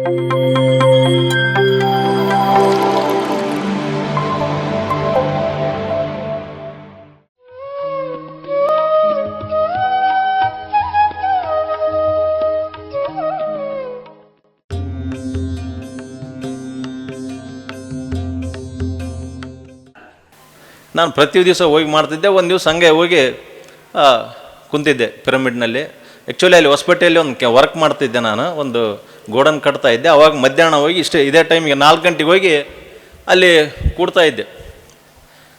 ನಾನು ಪ್ರತಿ ದಿವಸ ಹೋಗಿ ಮಾಡ್ತಿದ್ದೆ. ಒಂದು ದಿವಸ ಹಂಗೆ ಹೋಗಿ ಕುಂತಿದ್ದೆ ಪಿರಮಿಡ್ನಲ್ಲಿ. ಆ್ಯಕ್ಚುಲಿ ಅಲ್ಲಿ ಹೊಸಪೇಟೆಯಲ್ಲಿ ಒಂದು ವರ್ಕ್ ಮಾಡ್ತಿದ್ದೆ, ನಾನು ಒಂದು ಗೋಡನ್ ಕಟ್ತಾ ಇದ್ದೆ. ಅವಾಗ ಮಧ್ಯಾಹ್ನ ಹೋಗಿ ಇದೇ ಟೈಮಿಗೆ 4 ಗಂಟೆಗೆ ಹೋಗಿ ಅಲ್ಲಿ ಕೂಡ್ತಾ ಇದ್ದೆ.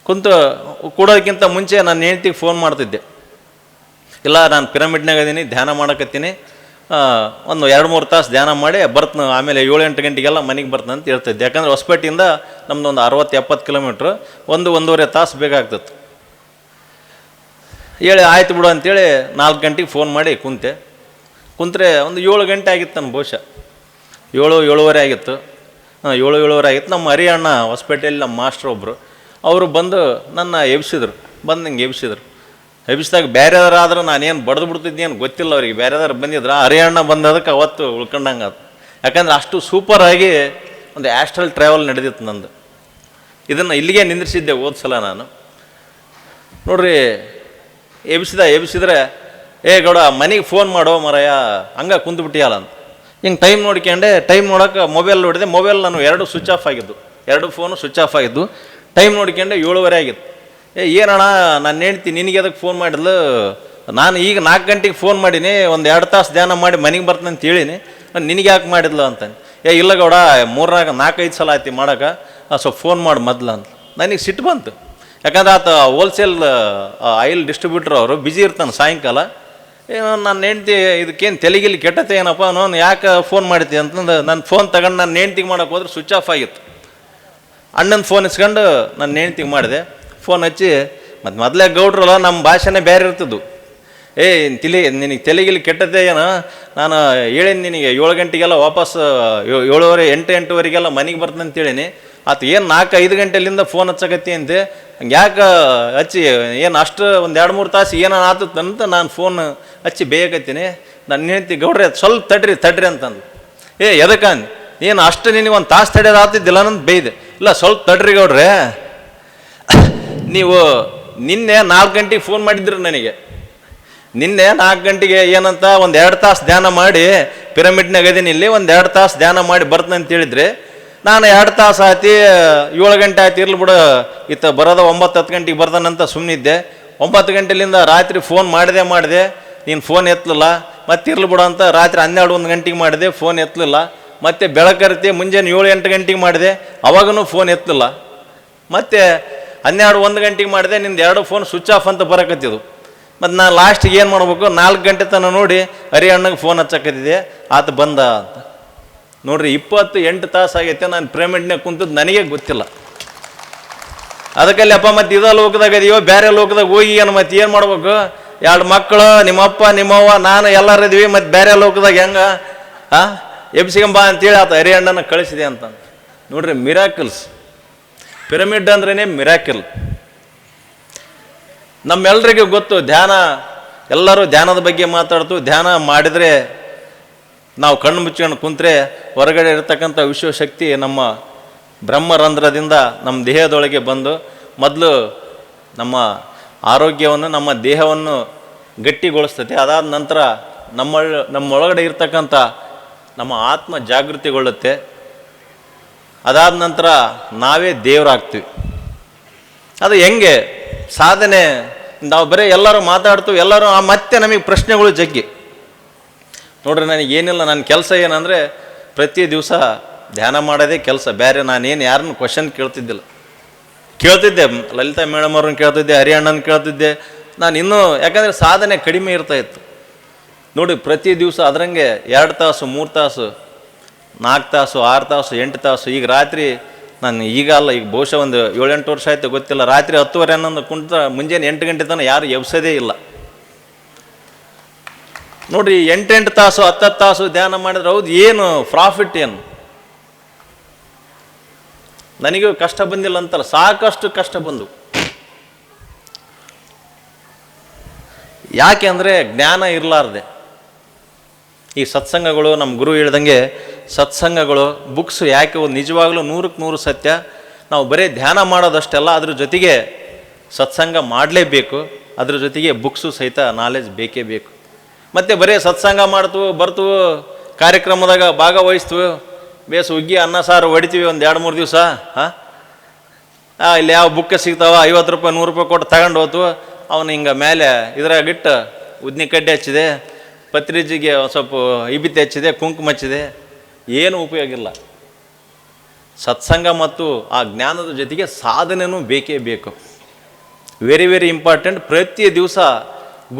ಕುಂತು ಕೂಡೋದಕ್ಕಿಂತ ಮುಂಚೆ ನನ್ನ ಹೆಂಡ್ತಿಗೆ ಫೋನ್ ಮಾಡ್ತಿದ್ದೆ, ಇಲ್ಲ ನಾನು ಪಿರಮಿಡ್ನಾಗ ಇದೀನಿ, ಧ್ಯಾನ ಮಾಡಕತ್ತೀನಿ, ಒಂದು 2-3 ತಾಸು ಧ್ಯಾನ ಮಾಡಿ ಬರ್ತೀನಿ, ಆಮೇಲೆ 7-8 ಗಂಟೆಗೆಲ್ಲ ಮನೆಗೆ ಬರ್ತೀನಿ ಅಂತ ಹೇಳ್ತಿದ್ದೆ. ಯಾಕಂದರೆ ಹೊಸಪೇಟೆಯಿಂದ ನಮ್ಮದು ಒಂದು 60-70 ಕಿಲೋಮೀಟ್ರು, 1-1.5 ತಾಸು ಬೇಕಾಗ್ತಿತ್ತು. ಹೇಳಿ ಆಯ್ತು ಬಿಡು ಅಂತೇಳಿ 4 ಗಂಟೆಗೆ ಫೋನ್ ಮಾಡಿ ಕುಂತ್ರೆ ಒಂದು 7 ಗಂಟೆ ಆಗಿತ್ತು. ನನ್ನ ಬಹುಶಃ 7-7:30 ಆಗಿತ್ತು. 7-7:30 ಆಗಿತ್ತು. ನಮ್ಮ ಹರಿಯಣ್ಣ ಹೊಸಪೇಟೆಯಲ್ಲಿ ನಮ್ಮ ಮಾಸ್ಟ್ರ್ ಒಬ್ಬರು, ಅವರು ಬಂದು ನನ್ನ ಎಬ್ಸಿದ್ರು. ಹಿಂಗೆ ಎಬ್ಸಿದಾಗ ಬೇರೆಯವ್ರಾದ್ರೆ ನಾನೇನು ಬಡ್ದು ಬಿಡ್ತಿದ್ದೇನು ಗೊತ್ತಿಲ್ಲ ಅವ್ರಿಗೆ. ಬೇರೆಯವ್ರು ಬಂದಿದ್ರು, ಹರಿಯಣ್ಣ ಬಂದದಕ್ಕೆ ಅವತ್ತು ಉಳ್ಕೊಂಡಂಗೆ ಅದು. ಯಾಕಂದ್ರೆ ಅಷ್ಟು ಸೂಪರಾಗಿ ಒಂದು ಆಸ್ಟ್ರಲ್ ಟ್ರಾವೆಲ್ ನಡೆದಿತ್ತು ನಂದು. ಇದನ್ನು ಇಲ್ಲಿಗೆ ನಿಂದ್ರಿಸಿದ್ದೆ ಸಲ ನಾನು. ನೋಡ್ರಿ, ಎಬ್ಸಿದ್ರೆ ಗೌಡ ಮನೆಗೆ ಫೋನ್ ಮಾಡೋ ಮರಯ, ಹಂಗೆ ಕುಂತ್ಬಿಟ್ಟಿಯಲ್ಲ ಅಂತ. ಹಿಂಗೆ ಟೈಮ್ ನೋಡ್ಕೊಂಡೆ. ಟೈಮ್ ನೋಡೋಕೆ ಮೊಬೈಲ್ ನೋಡಿದೆ. ಮೊಬೈಲ್ ನಾನು 2 ಸ್ವಿಚ್ ಆಫ್ ಆಗಿದ್ದು, 2 ಫೋನು ಸ್ವಿಚ್ ಆಫ್ ಆಗಿದ್ದು. ಟೈಮ್ ನೋಡ್ಕೊಂಡೆ 7:30 ಆಗಿತ್ತು. ಏನಣ್ಣ ನನ್ನ ಹೆಂಡ್ತಿ ನಿನಗೆ ಅದಕ್ಕೆ ಫೋನ್ ಮಾಡಿದ್ಲು, ನಾನು ಈಗ 4 ಗಂಟೆಗೆ ಫೋನ್ ಮಾಡೀನಿ, ಒಂದು 2 ತಾಸು ಧ್ಯಾನ ಮಾಡಿ ಮನೆಗೆ ಬರ್ತೀನಿ ಅಂತ ಹೇಳೀನಿ, ನಿನಗೆ ಯಾಕೆ ಮಾಡಿದ್ಲು ಅಂತಾನೆ. ಇಲ್ಲ ಗೌಡ, 3-4-5 ಸಲ ಆಯ್ತು ಮಾಡೋಕೆ, ಸ್ವಲ್ಪ ಫೋನ್ ಮಾಡಿ ಮೊದಲು ಅಂತ. ನನಗೆ ಸಿಟ್ಟು ಬಂತು. ಯಾಕಂದ್ರೆ ಆತ ಹೋಲ್ಸೇಲ್ ಆಯಿಲ್ ಡಿಸ್ಟ್ರಿಬ್ಯೂಟ್ರ್, ಅವರು ಬ್ಯುಸಿ ಇರ್ತಾನೆ ಸಾಯಂಕಾಲ. ನನ್ನ ಹೆಂಡ್ತಿ ಇದಕ್ಕೇನು ತೆಲಿಗಿಲಿ ಕೆಟ್ಟತೆ ಏನಪ್ಪ, ನಾನು ಯಾಕೆ ಫೋನ್ ಮಾಡಿದ್ದೆ ಅಂತಂದು ನನ್ನ ಫೋನ್ ತಗೊಂಡು ನನ್ನ ಹೆಂಡ್ತಿಗೆ ಮಾಡೋಕೆ ಹೋದ್ರೆ ಸ್ವಿಚ್ ಆಫ್ ಆಗಿತ್ತು. ಅಣ್ಣನ ಫೋನ್ ಇಸ್ಕೊಂಡು ನನ್ನ ಹೆಂಡ್ತಿಗೆ ಮಾಡಿದೆ. ಫೋನ್ ಹಚ್ಚಿ, ಮತ್ತು ಮೊದಲೇ ಗೌಡ್ರಲ್ಲ, ನಮ್ಮ ಭಾಷೆನೇ ಬೇರೆ ಇರ್ತಿದ್ದು. ನಿನಗೆ ತೆಲಿಗಿಲಿ ಕೆಟ್ಟತೆ ಏನೋ, ನಾನು ಹೇಳೀನಿ ನಿನಗೆ 7 ಗಂಟೆಗೆಲ್ಲ ವಾಪಸ್ 7:30-8:08ವರೆಗೆಲ್ಲ ಮನೆಗೆ ಬರ್ತೀನಿ ಅಂತ ಹೇಳೀನಿ. ಆತ ಏನು 4-5 ಗಂಟೆಲಿಂದ ಫೋನ್ ಹಚ್ಚಕತ್ತಿ ಅಂತೆ, ಹಂಗೆ ಯಾಕೆ ಹಚ್ಚಿ ಏನು ಅಷ್ಟು ಒಂದು 2-3 ತಾಸು ಏನೋ ಆತಂತ ನಾನು ಫೋನ್ ಹಚ್ಚಿ ಬೇಯಕತ್ತೀನಿ. ನನ್ನ ಹೆಂಡ್ತಿ, ಗೌಡ್ರೆ ಸ್ವಲ್ಪ ತಡ್ರಿ ಅಂತಂದು. ಎದಕ್ಕಂದು, ಏನು ಅಷ್ಟು ನಿನಗೆ 1 ತಾಸು ತಡೆಯೋದು ಆತಿದ್ದಿಲ್ಲ ನಂದು ಬೇಯ್ದೆ. ಇಲ್ಲ ಸ್ವಲ್ಪ ತಡ್ರಿ ಗೌಡ್ರೆ, ನೀವು ನಿನ್ನೆ 4 ಗಂಟೆಗೆ ಫೋನ್ ಮಾಡಿದ್ರು ನನಗೆ. ನಿನ್ನೆ 4 ಗಂಟೆಗೆ ಏನಂತ ಒಂದು 2 ತಾಸು ಧ್ಯಾನ ಮಾಡಿ ಪಿರಮಿಡ್ನಾಗ ಇದೀನಿ, ಇಲ್ಲಿ ಒಂದು 2 ತಾಸು ಧ್ಯಾನ ಮಾಡಿ ಬರ್ತೀನಿ ಅಂತ ಹೇಳಿದ್ರೆ, ನಾನು 2 ತಾಸು ಆಯ್ತು, 7 ಗಂಟೆ ಆಯ್ತು, ಇರ್ಲಿ ಬಿಡು, ಬರೋದ 9-10 ಗಂಟೆಗೆ ಬರ್ತಾನಂತ ಸುಮ್ಮನಿದ್ದೆ. 9 ಗಂಟೆಲಿಂದ ರಾತ್ರಿ ಫೋನ್ ಮಾಡಿದೆ, ನೀನು ಫೋನ್ ಎತ್ತಲಿಲ್ಲ. ಮತ್ತೆ ಇರ್ಲಿ ಬಿಡು ಅಂತ ರಾತ್ರಿ 12-1 ಗಂಟೆಗೆ ಮಾಡಿದೆ, ಫೋನ್ ಎತ್ತಲಿಲ್ಲ. ಮತ್ತು ಬೆಳಕರಿತಿ ಮುಂಜಾನೆ 7-8 ಗಂಟೆಗೆ ಮಾಡಿದೆ, ಅವಾಗೂ ಫೋನ್ ಎತ್ತಲಿಲ್ಲ. ಮತ್ತು 12-1 ಗಂಟೆಗೆ ಮಾಡಿದೆ, ನಿಂದು 2 ಫೋನ್ ಸ್ವಿಚ್ ಆಫ್ ಅಂತ ಬರಕತ್ತಿದ್ದು. ಮತ್ತು ನಾನು ಲಾಸ್ಟಿಗೆ ಏನು ಮಾಡ್ಬೇಕು, 4 ಗಂಟೆ ತನಕ ನೋಡಿ ಹರಿಯಣ್ಣಗೆ ಫೋನ್ ಹಚ್ಚಕತ್ತಿದ್ದೆ, ಆತ ಬಂದ ಅಂತ. ನೋಡ್ರಿ, 28 ತಾಸು ಆಗೈತೆ ನಾನು ಪಿರಮಿಡ್ನಾಗ ಕುಂತದ್ದು, ನನಗೆ ಗೊತ್ತಿಲ್ಲ. ಅದಕ್ಕಲ್ಲಿ ಅಪ್ಪ ಮತ್ತೆ ಇದ ಲೋಕದಾಗ ಇದೀವೋ ಬೇರೆ ಲೋಕದಾಗ ಹೋಗಿ ಮತ್ತೆ ಏನು ಮಾಡ್ಬೇಕು, 2 ಮಕ್ಕಳು, ನಿಮ್ಮಪ್ಪ ನಿಮ್ಮವ್ವ ನಾನು ಎಲ್ಲರೂ ಇದೀವಿ, ಮತ್ತು ಬೇರೆ ಲೋಕದಾಗ ಹೆಂಗೆ ಎಬ್ಸಿಗಂಬ ಅಂತೇಳಿ ಆತ ಹರಿಯಣ್ಣನ ಕಳಿಸಿದೆ ಅಂತ. ನೋಡ್ರಿ, ಮಿರಾಕಲ್ಸ್. ಪಿರಮಿಡ್ ಅಂದ್ರೇ ಮಿರಾಕಲ್. ನಮ್ಮೆಲ್ಲರಿಗೂ ಗೊತ್ತು ಧ್ಯಾನ, ಎಲ್ಲರೂ ಧ್ಯಾನದ ಬಗ್ಗೆ ಮಾತಾಡ್ತು. ಧ್ಯಾನ ಮಾಡಿದರೆ, ನಾವು ಕಣ್ಣು ಮುಚ್ಕೊಂಡು ಕುಂತ್ರೆ ಹೊರಗಡೆ ಇರತಕ್ಕಂಥ ವಿಶ್ವಶಕ್ತಿ ನಮ್ಮ ಬ್ರಹ್ಮರಂಧ್ರದಿಂದ ನಮ್ಮ ದೇಹದೊಳಗೆ ಬಂದು ಮೊದಲು ನಮ್ಮ ಆರೋಗ್ಯವನ್ನು, ನಮ್ಮ ದೇಹವನ್ನು ಗಟ್ಟಿಗೊಳಿಸ್ತೈತೆ. ಅದಾದ ನಂತರ ನಮ್ಮೊಳಗಡೆ ಇರ್ತಕ್ಕಂಥ ನಮ್ಮ ಆತ್ಮ ಜಾಗೃತಿಗೊಳ್ಳುತ್ತೆ. ಅದಾದ ನಂತರ ನಾವೇ ದೇವರಾಗ್ತೀವಿ. ಅದು ಹೆಂಗೆ ಸಾಧನೆ? ನಾವು ಬರೀ ಎಲ್ಲರೂ ಮಾತಾಡ್ತೀವಿ, ಎಲ್ಲರೂ ಮತ್ತೆ ನಮಗೆ ಪ್ರಶ್ನೆಗಳು ಜಗ್ಗಿ. ನೋಡ್ರಿ, ನನಗೇನಿಲ್ಲ, ನನ್ನ ಕೆಲಸ ಏನಂದರೆ ಪ್ರತಿ ದಿವಸ ಧ್ಯಾನ ಮಾಡೋದೇ ಕೆಲಸ. ಬೇರೆ ನಾನೇನು ಯಾರನ್ನು ಕ್ವಶನ್ ಕೇಳ್ತಿದ್ದೆ, ಲಲಿತಾ ಮೇಡಮ್ ಅವ್ರನ್ನ ಕೇಳ್ತಿದ್ದೆ, ಹರಿಯಣ್ಣನ ಕೇಳ್ತಿದ್ದೆ. ನಾನು ಇನ್ನೂ ಯಾಕಂದರೆ ಸಾಧನೆ ಕಡಿಮೆ ಇರ್ತಾಯಿತ್ತು. ನೋಡಿ, ಪ್ರತಿ ದಿವಸ ಅದರಂಗೆ 2 ತಾಸು 3 ತಾಸು 4 ತಾಸು 6 ತಾಸು 8 ತಾಸು. ಈಗ ರಾತ್ರಿ ನಾನು ಈಗ ಬಹುಶಃ ಒಂದು 7-8 ವರ್ಷ ಆಯಿತು ಗೊತ್ತಿಲ್ಲ, ರಾತ್ರಿ 10:30 ಅನ್ನೋದು ಕುಂತ ಮುಂಜಾನೆ 8 ಗಂಟೆ ತನಕ ಯಾರು ಎಬ್ಸೋದೇ ಇಲ್ಲ. ನೋಡ್ರಿ, 8 ತಾಸು 10 ತಾಸು ಧ್ಯಾನ ಮಾಡಿದ್ರೆ ಹೌದು, ಏನು ಪ್ರಾಫಿಟ್ ಏನು? ನನಗೂ ಕಷ್ಟ ಬಂದಿಲ್ಲ ಅಂತಲ್ಲ, ಸಾಕಷ್ಟು ಕಷ್ಟ ಬಂದು. ಯಾಕೆ ಅಂದರೆ ಜ್ಞಾನ ಇರಲಾರ್ದೆ. ಈ ಸತ್ಸಂಗಗಳು ನಮ್ಮ ಗುರು ಹೇಳ್ದಂಗೆ ಸತ್ಸಂಗಗಳು ಬುಕ್ಸ್ ಯಾಕೆ ಒಂದು ನಿಜವಾಗ್ಲೂ 100% ಸತ್ಯ. ನಾವು ಬರೀ ಧ್ಯಾನ ಮಾಡೋದಷ್ಟೆಲ್ಲ, ಅದ್ರ ಜೊತೆಗೆ ಸತ್ಸಂಗ ಮಾಡಲೇಬೇಕು, ಅದ್ರ ಜೊತೆಗೆ ಬುಕ್ಸು ಸಹಿತ ನಾಲೆಜ್ ಬೇಕೇ ಬೇಕು. ಮತ್ತು ಬರೀ ಸತ್ಸಂಗ ಮಾಡ್ತೀವಿ ಬರ್ತೀವಿ, ಕಾರ್ಯಕ್ರಮದಾಗ ಭಾಗವಹಿಸ್ತೀವಿ, ಬೇಸ್ ಉಗ್ಗಿ ಅನ್ನ ಸಾರು ಹೊಡಿತೀವಿ ಒಂದು 2-3 ದಿವಸ. ಇಲ್ಲಿ ಯಾವ ಬುಕ್ಕ ಸಿಗ್ತಾವ, 50 ರೂಪಾಯಿ 100 ರೂಪಾಯಿ ಕೊಟ್ಟು ತಗೊಂಡು ಹೋತು, ಅವನು ಹಿಂಗೆ ಮೇಲೆ ಇದ್ರಾಗಿಟ್ಟು ಉದ್ನಿ ಕಡ್ಡಿ ಹಚ್ಚಿದೆ, ಪತ್ರಿಜಿಗೆ ಸ್ವಲ್ಪ ಇಬಿತಿ ಹಚ್ಚಿದೆ, ಕುಂಕುಮ ಹಚ್ಚಿದೆ, ಏನು ಉಪಯೋಗ ಇಲ್ಲ. ಸತ್ಸಂಗ ಮತ್ತು ಆ ಜ್ಞಾನದ ಜೊತೆಗೆ ಸಾಧನೆಯೂ ಬೇಕೇ ಬೇಕು. Very very important. ಪ್ರತಿ ದಿವಸ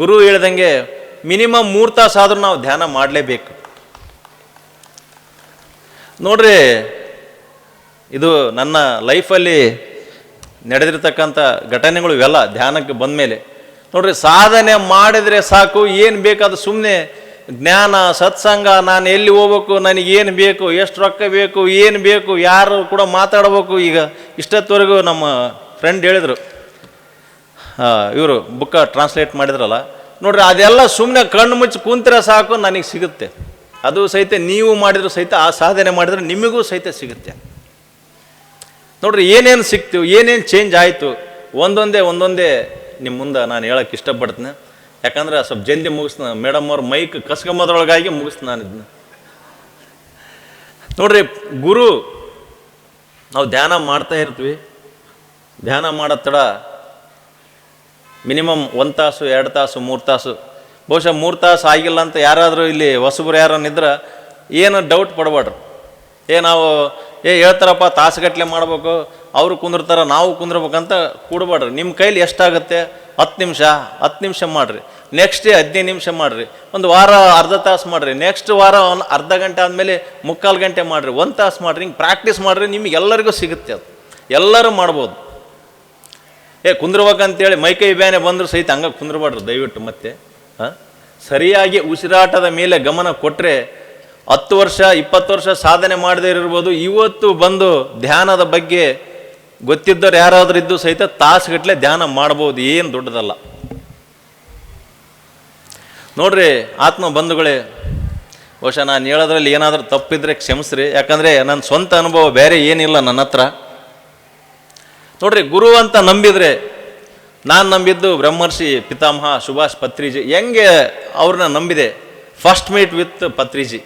ಗುರು ಹೇಳ್ದಂಗೆ ಮಿನಿಮಮ್ 3 ತಾಸು ಆದರೂ ನಾವು ಧ್ಯಾನ ಮಾಡಲೇಬೇಕು. ನೋಡ್ರಿ, ಇದು ನನ್ನ ಲೈಫಲ್ಲಿ ನಡೆದಿರ್ತಕ್ಕಂಥ ಘಟನೆಗಳು ಇವೆಲ್ಲ ಧ್ಯಾನಕ್ಕೆ ಬಂದ ಮೇಲೆ. ನೋಡ್ರಿ, ಸಾಧನೆ ಮಾಡಿದರೆ ಸಾಕು, ಏನು ಬೇಕಾದ ಸುಮ್ಮನೆ ಜ್ಞಾನ ಸತ್ಸಂಗ, ನಾನು ಎಲ್ಲಿ ಹೋಗ್ಬೇಕು, ನನಗೇನು ಬೇಕು, ಎಷ್ಟು ರೊಕ್ಕ ಬೇಕು, ಏನು ಬೇಕು, ಯಾರು ಕೂಡ ಮಾತಾಡಬೇಕು. ಈಗ ಇಷ್ಟೊತ್ತವರೆಗೂ ನಮ್ಮ ಫ್ರೆಂಡ್ ಹೇಳಿದರು, ಇವರು ಬುಕ್ಕ ಟ್ರಾನ್ಸ್ಲೇಟ್ ಮಾಡಿದ್ರಲ್ಲ, ನೋಡ್ರಿ ಅದೆಲ್ಲ ಸುಮ್ಮನೆ ಕಣ್ಣು ಮುಚ್ಚಿ ಕೂತಿರ ಸಾಕು ನನಗೆ ಸಿಗುತ್ತೆ. ಅದು ಸಹಿತ ನೀವು ಮಾಡಿದ್ರು ಸಹಿತ, ಆ ಸಾಧನೆ ಮಾಡಿದ್ರೆ ನಿಮಗೂ ಸಹಿತ ಸಿಗುತ್ತೆ. ನೋಡ್ರಿ, ಏನೇನು ಸಿಕ್ತೀವಿ, ಏನೇನು ಚೇಂಜ್ ಆಯಿತು, ಒಂದೊಂದೇ ನಿಮ್ಮ ಮುಂದೆ ನಾನು ಹೇಳೋಕ್ಕೆ ಇಷ್ಟಪಡ್ತೀನಿ. ಯಾಕಂದ್ರೆ ಸ್ವಲ್ಪ ಜಲ್ದಿ ಮುಗಿಸ್ತೀನಿ, ಮೇಡಮ್ ಅವ್ರ ಮೈಕ್ ಕಸ್ಕೊಂಬೋದ್ರೊಳಗಾಗಿ ಮುಗಿಸ್ತೀನಿ ನಾನು ಇದನ್ನ. ನೋಡ್ರಿ, ಗುರು ನಾವು ಧ್ಯಾನ ಮಾಡ್ತಾ ಇರ್ತೀವಿ. ಧ್ಯಾನ ಮಾಡೋ ತಡ ಮಿನಿಮಮ್ 1 ತಾಸು 2 ತಾಸು 3 ತಾಸು, ಬಹುಶಃ 3 ತಾಸು ಆಗಿಲ್ಲ ಅಂತ ಯಾರಾದರೂ ಇಲ್ಲಿ ಹೊಸಬ್ರು ಯಾರನ್ನಿದ್ರೆ ಏನು ಡೌಟ್ ಪಡಬೇಡ್ರಿ. ನಾವು ಹೇಳ್ತಾರಪ್ಪ ತಾಸುಗಟ್ಟಲೆ ಮಾಡ್ಬೇಕು, ಅವರು ಕುಂದಿರ್ತಾರೆ ನಾವು ಕುಂದಿರ್ಬೇಕಂತ ಕೂಡಬೇಡ್ರಿ. ನಿಮ್ಮ ಕೈಲಿ ಎಷ್ಟಾಗುತ್ತೆ, 10 ನಿಮಿಷ ಮಾಡಿರಿ, ನೆಕ್ಸ್ಟ್ ಡೇ 15 ನಿಮಿಷ ಮಾಡಿರಿ, ಒಂದು ವಾರ ಅರ್ಧ ತಾಸು ಮಾಡಿರಿ, ನೆಕ್ಸ್ಟ್ ವಾರ ಒಂದು ಅರ್ಧ ಗಂಟೆ ಆದಮೇಲೆ 3/4 ಗಂಟೆ ಮಾಡಿರಿ, 1 ತಾಸು ಮಾಡಿರಿ. ಹಿಂಗೆ ಪ್ರಾಕ್ಟೀಸ್ ಮಾಡಿರಿ, ನಿಮ್ಗೆ ಎಲ್ಲರಿಗೂ ಸಿಗುತ್ತೆ. ಅದು ಎಲ್ಲರೂ ಮಾಡ್ಬೋದು. ಕುಂದ್ರಬೇಕಂತೇಳಿ ಮೈಕೈ ಬ್ಯಾನೆ ಬಂದರೂ ಸಹಿತ ಹಂಗೆ ಕುಂದ್ರಬೇಡ್ರಿ ದಯವಿಟ್ಟು. ಮತ್ತೆ ಸರಿಯಾಗಿ ಉಸಿರಾಟದ ಮೇಲೆ ಗಮನ ಕೊಟ್ಟರೆ 10 ವರ್ಷ 20 ವರ್ಷ ಸಾಧನೆ ಮಾಡದೇ ಇರ್ಬೋದು, ಇವತ್ತು ಬಂದು ಧ್ಯಾನದ ಬಗ್ಗೆ ಗೊತ್ತಿದ್ದವ್ರು ಯಾರಾದರೂ ಇದ್ದು ಸಹಿತ ತಾಸುಗಟ್ಟಲೆ ಧ್ಯಾನ ಮಾಡ್ಬೋದು, ಏನು ದೊಡ್ಡದಲ್ಲ. ನೋಡ್ರಿ ಆತ್ಮ ಬಂಧುಗಳೇ, ಬಹುಶಃ ನಾನು ಹೇಳೋದ್ರಲ್ಲಿ ಏನಾದರೂ ತಪ್ಪಿದ್ರೆ ಕ್ಷಮಿಸ್ರಿ, ಯಾಕಂದರೆ ನನ್ನ ಸ್ವಂತ ಅನುಭವ ಬೇರೆ ಏನಿಲ್ಲ ನನ್ನ ಹತ್ರ. ನೋಡ್ರಿ, ಗುರು ಅಂತ ನಂಬಿದರೆ, ನಾನು ನಂಬಿದ್ದು ಬ್ರಹ್ಮರ್ಷಿ ಪಿತಾಮಹ ಸುಭಾಷ್ ಪತ್ರಿಜಿ. ಹೆಂಗೆ ಅವ್ರನ್ನ ನಂಬಿದೆ, ಫಸ್ಟ್ ಮೀಟ್ ವಿತ್ ಪತ್ರಿಜಿ,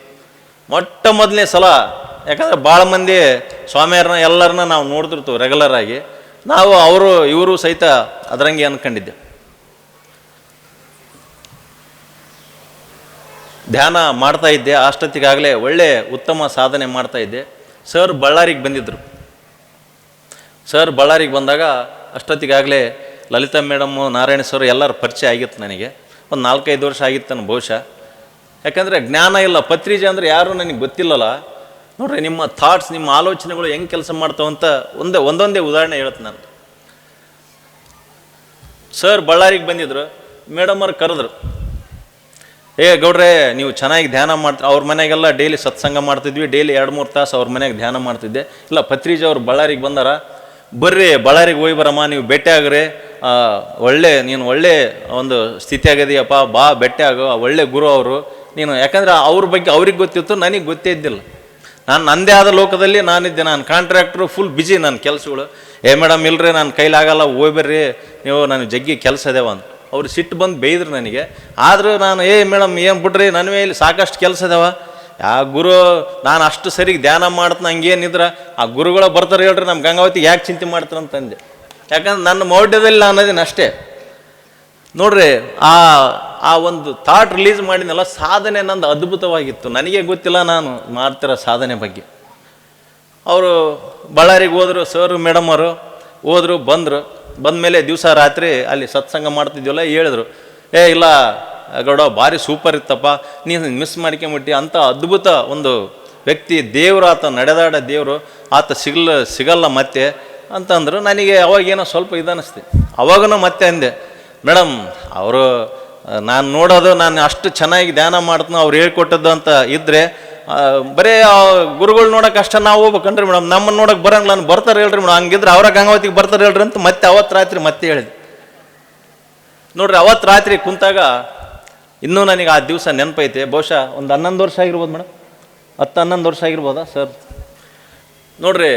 ಮೊಟ್ಟ ಮೊದಲನೇ ಸಲ. ಯಾಕಂದರೆ ಭಾಳ ಮಂದಿ ಸ್ವಾಮಿಯರನ್ನ ಎಲ್ಲರನ್ನ ನಾವು ನೋಡ್ತಿರ್ತೀವಿ ರೆಗ್ಯುಲರ್ ಆಗಿ, ನಾವು ಇವರು ಸಹಿತ ಅದರಂಗೆ ಅಂದ್ಕೊಂಡಿದ್ದೆ. ಧ್ಯಾನ ಮಾಡ್ತಾ ಇದ್ದೆ, ಅಷ್ಟೊತ್ತಿಗಾಗಲೇ ಒಳ್ಳೆ ಉತ್ತಮ ಸಾಧನೆ ಮಾಡ್ತಾ ಇದ್ದೆ. ಸರ್ ಬಳ್ಳಾರಿಗೆ ಬಂದಿದ್ದರು. ಸರ್ ಬಳ್ಳಾರಿಗೆ ಬಂದಾಗ ಅಷ್ಟೊತ್ತಿಗಾಗಲೇ ಲಲಿತಾ ಮೇಡಮ್ಮು, ನಾರಾಯಣ ಸರ್ ಎಲ್ಲರ ಪರಿಚಯ ಆಗಿತ್ತು ನನಗೆ. ಒಂದು 4-5 ವರ್ಷ ಆಗಿತ್ತು ನಾನು ಬಹುಶಃ. ಯಾಕಂದರೆ ಜ್ಞಾನ ಇಲ್ಲ, ಪತ್ರಿಜಿ ಅಂದರೆ ಯಾರೂ ನನಗೆ ಗೊತ್ತಿಲ್ಲಲ್ಲ. ನೋಡ್ರಿ, ನಿಮ್ಮ ಥಾಟ್ಸ್, ನಿಮ್ಮ ಆಲೋಚನೆಗಳು ಹೆಂಗೆ ಕೆಲಸ ಮಾಡ್ತಾವಂತ ಒಂದೊಂದೇ ಉದಾಹರಣೆ ಹೇಳ್ತೀನಿ ನಾನು. ಸರ್ ಬಳ್ಳಾರಿಗೆ ಬಂದಿದ್ರು, ಮೇಡಮ್ ಅವ್ರು ಕರೆದ್ರು, ಗೌಡ್ರೆ ನೀವು ಚೆನ್ನಾಗಿ ಧ್ಯಾನ ಮಾಡ್ತೀರಿ. ಅವ್ರ ಮನೆಗೆಲ್ಲ ಡೈಲಿ ಸತ್ಸಂಗ ಮಾಡ್ತಿದ್ವಿ, ಡೈಲಿ 2-3 ತಾಸು ಅವ್ರ ಮನೆಗೆ ಧ್ಯಾನ ಮಾಡ್ತಿದ್ದೆ. ಇಲ್ಲ, ಪತ್ರಿಜಿ ಅವ್ರು ಬಳ್ಳಾರಿಗೆ ಬಂದಾರ, ಬರ್ರಿ ಬಳ್ಳಾರಿಗೆ ಹೋಗಿ ಬರಮ್ಮ, ನೀವು ಭೇಟಿ ಆಗ್ರಿ, ನೀನು ಒಳ್ಳೆ ಒಂದು ಸ್ಥಿತಿ ಆಗಿದೆಯಪ್ಪ, ಬಾ ಭೇಟಿ ಆಗು, ಒಳ್ಳೆ ಗುರು ಅವರು ನೀನು. ಯಾಕಂದರೆ ಅವ್ರ ಬಗ್ಗೆ ಅವ್ರಿಗೆ ಗೊತ್ತಿತ್ತು, ನನಗೆ ಗೊತ್ತೇ ಇದ್ದಿಲ್ಲ. ನಾನು ನನ್ನದೇ ಆದ ಲೋಕದಲ್ಲಿ ನಾನಿದ್ದೆ. ನಾನು ಕಾಂಟ್ರಾಕ್ಟ್ರು, ಫುಲ್ ಬಿಜಿ ನನ್ನ ಕೆಲಸಗಳು. ಮೇಡಮ್ ಇಲ್ರಿ ನನ್ನ ಕೈಲಾಗಲ್ಲ, ಹೋಗ್ಬರ್ರಿ ನೀವು, ನನಗೆ ಜಗ್ಗಿ ಕೆಲಸ ಇದೇವ ಅಂತ ಅವ್ರು ಸಿಟ್ಟು ಬಂದು ಬೈದ್ರು ನನಗೆ. ಆದರೂ ನಾನು ಮೇಡಮ್ ಏನು ಬಿಡ್ರಿ, ನನ್ನ ಮೇಲೆ ಸಾಕಷ್ಟು ಕೆಲಸ ಇದಾವ, ಗುರು ನಾನು ಅಷ್ಟು ಸರಿಗೆ ಧ್ಯಾನ ಮಾಡ್ತೀನಿ, ಹಂಗೇನಿದ್ರೆ ಆ ಗುರುಗಳು ಬರ್ತಾರೆ ಹೇಳ್ರಿ ನಮ್ಮ ಗಂಗಾವತಿಗೆ ಯಾಕೆ ಚಿಂತೆ ಮಾಡ್ತಾರೆ ಅಂತಂದೆ. ಯಾಕಂದ್ರೆ ನನ್ನ ಮೌಢ್ಯದಲ್ಲಿ ನಾನು ಅದೀನಿ ಅಷ್ಟೇ. ನೋಡ್ರಿ, ಆ ಒಂದು ಥಾಟ್ ರಿಲೀಸ್ ಮಾಡಿದ್ನಲ್ಲ, ಸಾಧನೆ ನಂದು ಅದ್ಭುತವಾಗಿತ್ತು. ನನಗೆ ಗೊತ್ತಿಲ್ಲ ನಾನು ಮಾಡ್ತಿರೋ ಸಾಧನೆ ಬಗ್ಗೆ. ಅವರು ಬಳ್ಳಾರಿಗೆ ಹೋದರು, ಸರ್ ಮೇಡಮ್ ಅವರು ಹೋದರು, ಬಂದಮೇಲೆ ದಿವಸ ರಾತ್ರಿ ಅಲ್ಲಿ ಸತ್ಸಂಗ ಮಾಡ್ತಿದ್ವಲ್ಲ, ಹೇಳಿದ್ರು, ಇಲ್ಲ ಗೌಡ ಭಾರಿ ಸೂಪರ್ ಇತ್ತಪ್ಪ, ನೀನು ಮಿಸ್ ಮಾಡ್ಕೊಂಬಿಟ್ಟು, ಅಂಥ ಅದ್ಭುತ ಒಂದು ವ್ಯಕ್ತಿ, ದೇವರು ಆತ, ನಡೆದಾಡ ದೇವರು ಆತ, ಸಿಗಲ್ಲ ಮತ್ತೆ ಅಂತಂದರು. ನನಗೆ ಅವಾಗೇನೋ ಸ್ವಲ್ಪ ಇದನ್ನಿಸ್ತು. ಅವಾಗೂ ಮತ್ತೆ ಅಂದೆ, ಮೇಡಮ್ ಅವರು ನಾನು ನೋಡೋದು, ನಾನು ಅಷ್ಟು ಚೆನ್ನಾಗಿ ಧ್ಯಾನ ಮಾಡ್ತೀನಿ ಅವ್ರು ಹೇಳ್ಕೊಟ್ಟದ್ದು ಅಂತ ಇದ್ದರೆ, ಬರೀ ಗುರುಗಳು ನೋಡೋಕೆ ಅಷ್ಟೇ ನಾವು ಹೋಗ್ಬೇಕನ್ರಿ ಮೇಡಮ್, ನಮ್ಮನ್ನು ನೋಡೋಕೆ ಬರೋಂಗಿಲ್ಲ, ನಾನು ಬರ್ತಾರೆ ಹೇಳ್ರಿ ಮೇಡಮ್, ಹಂಗಿದ್ರೆ ಅವರ ಗಂಗಾವತಿಗೆ ಬರ್ತಾರೆ ಹೇಳ್ರಿ ಅಂತ ಮತ್ತೆ ಅವತ್ತು ರಾತ್ರಿ ಮತ್ತೆ ಹೇಳಿದೆ. ನೋಡ್ರಿ, ಅವತ್ತು ರಾತ್ರಿ ಕುಂತಾಗ ಇನ್ನೂ ನನಗೆ ಆ ದಿವಸ ನೆನಪೈತೆ. ಬಹುಶಃ ಒಂದು 11 ವರ್ಷ ಆಗಿರ್ಬೋದು ಮೇಡಮ್, 10-11 ವರ್ಷ ಆಗಿರ್ಬೋದಾ ಸರ್? ನೋಡ್ರಿ,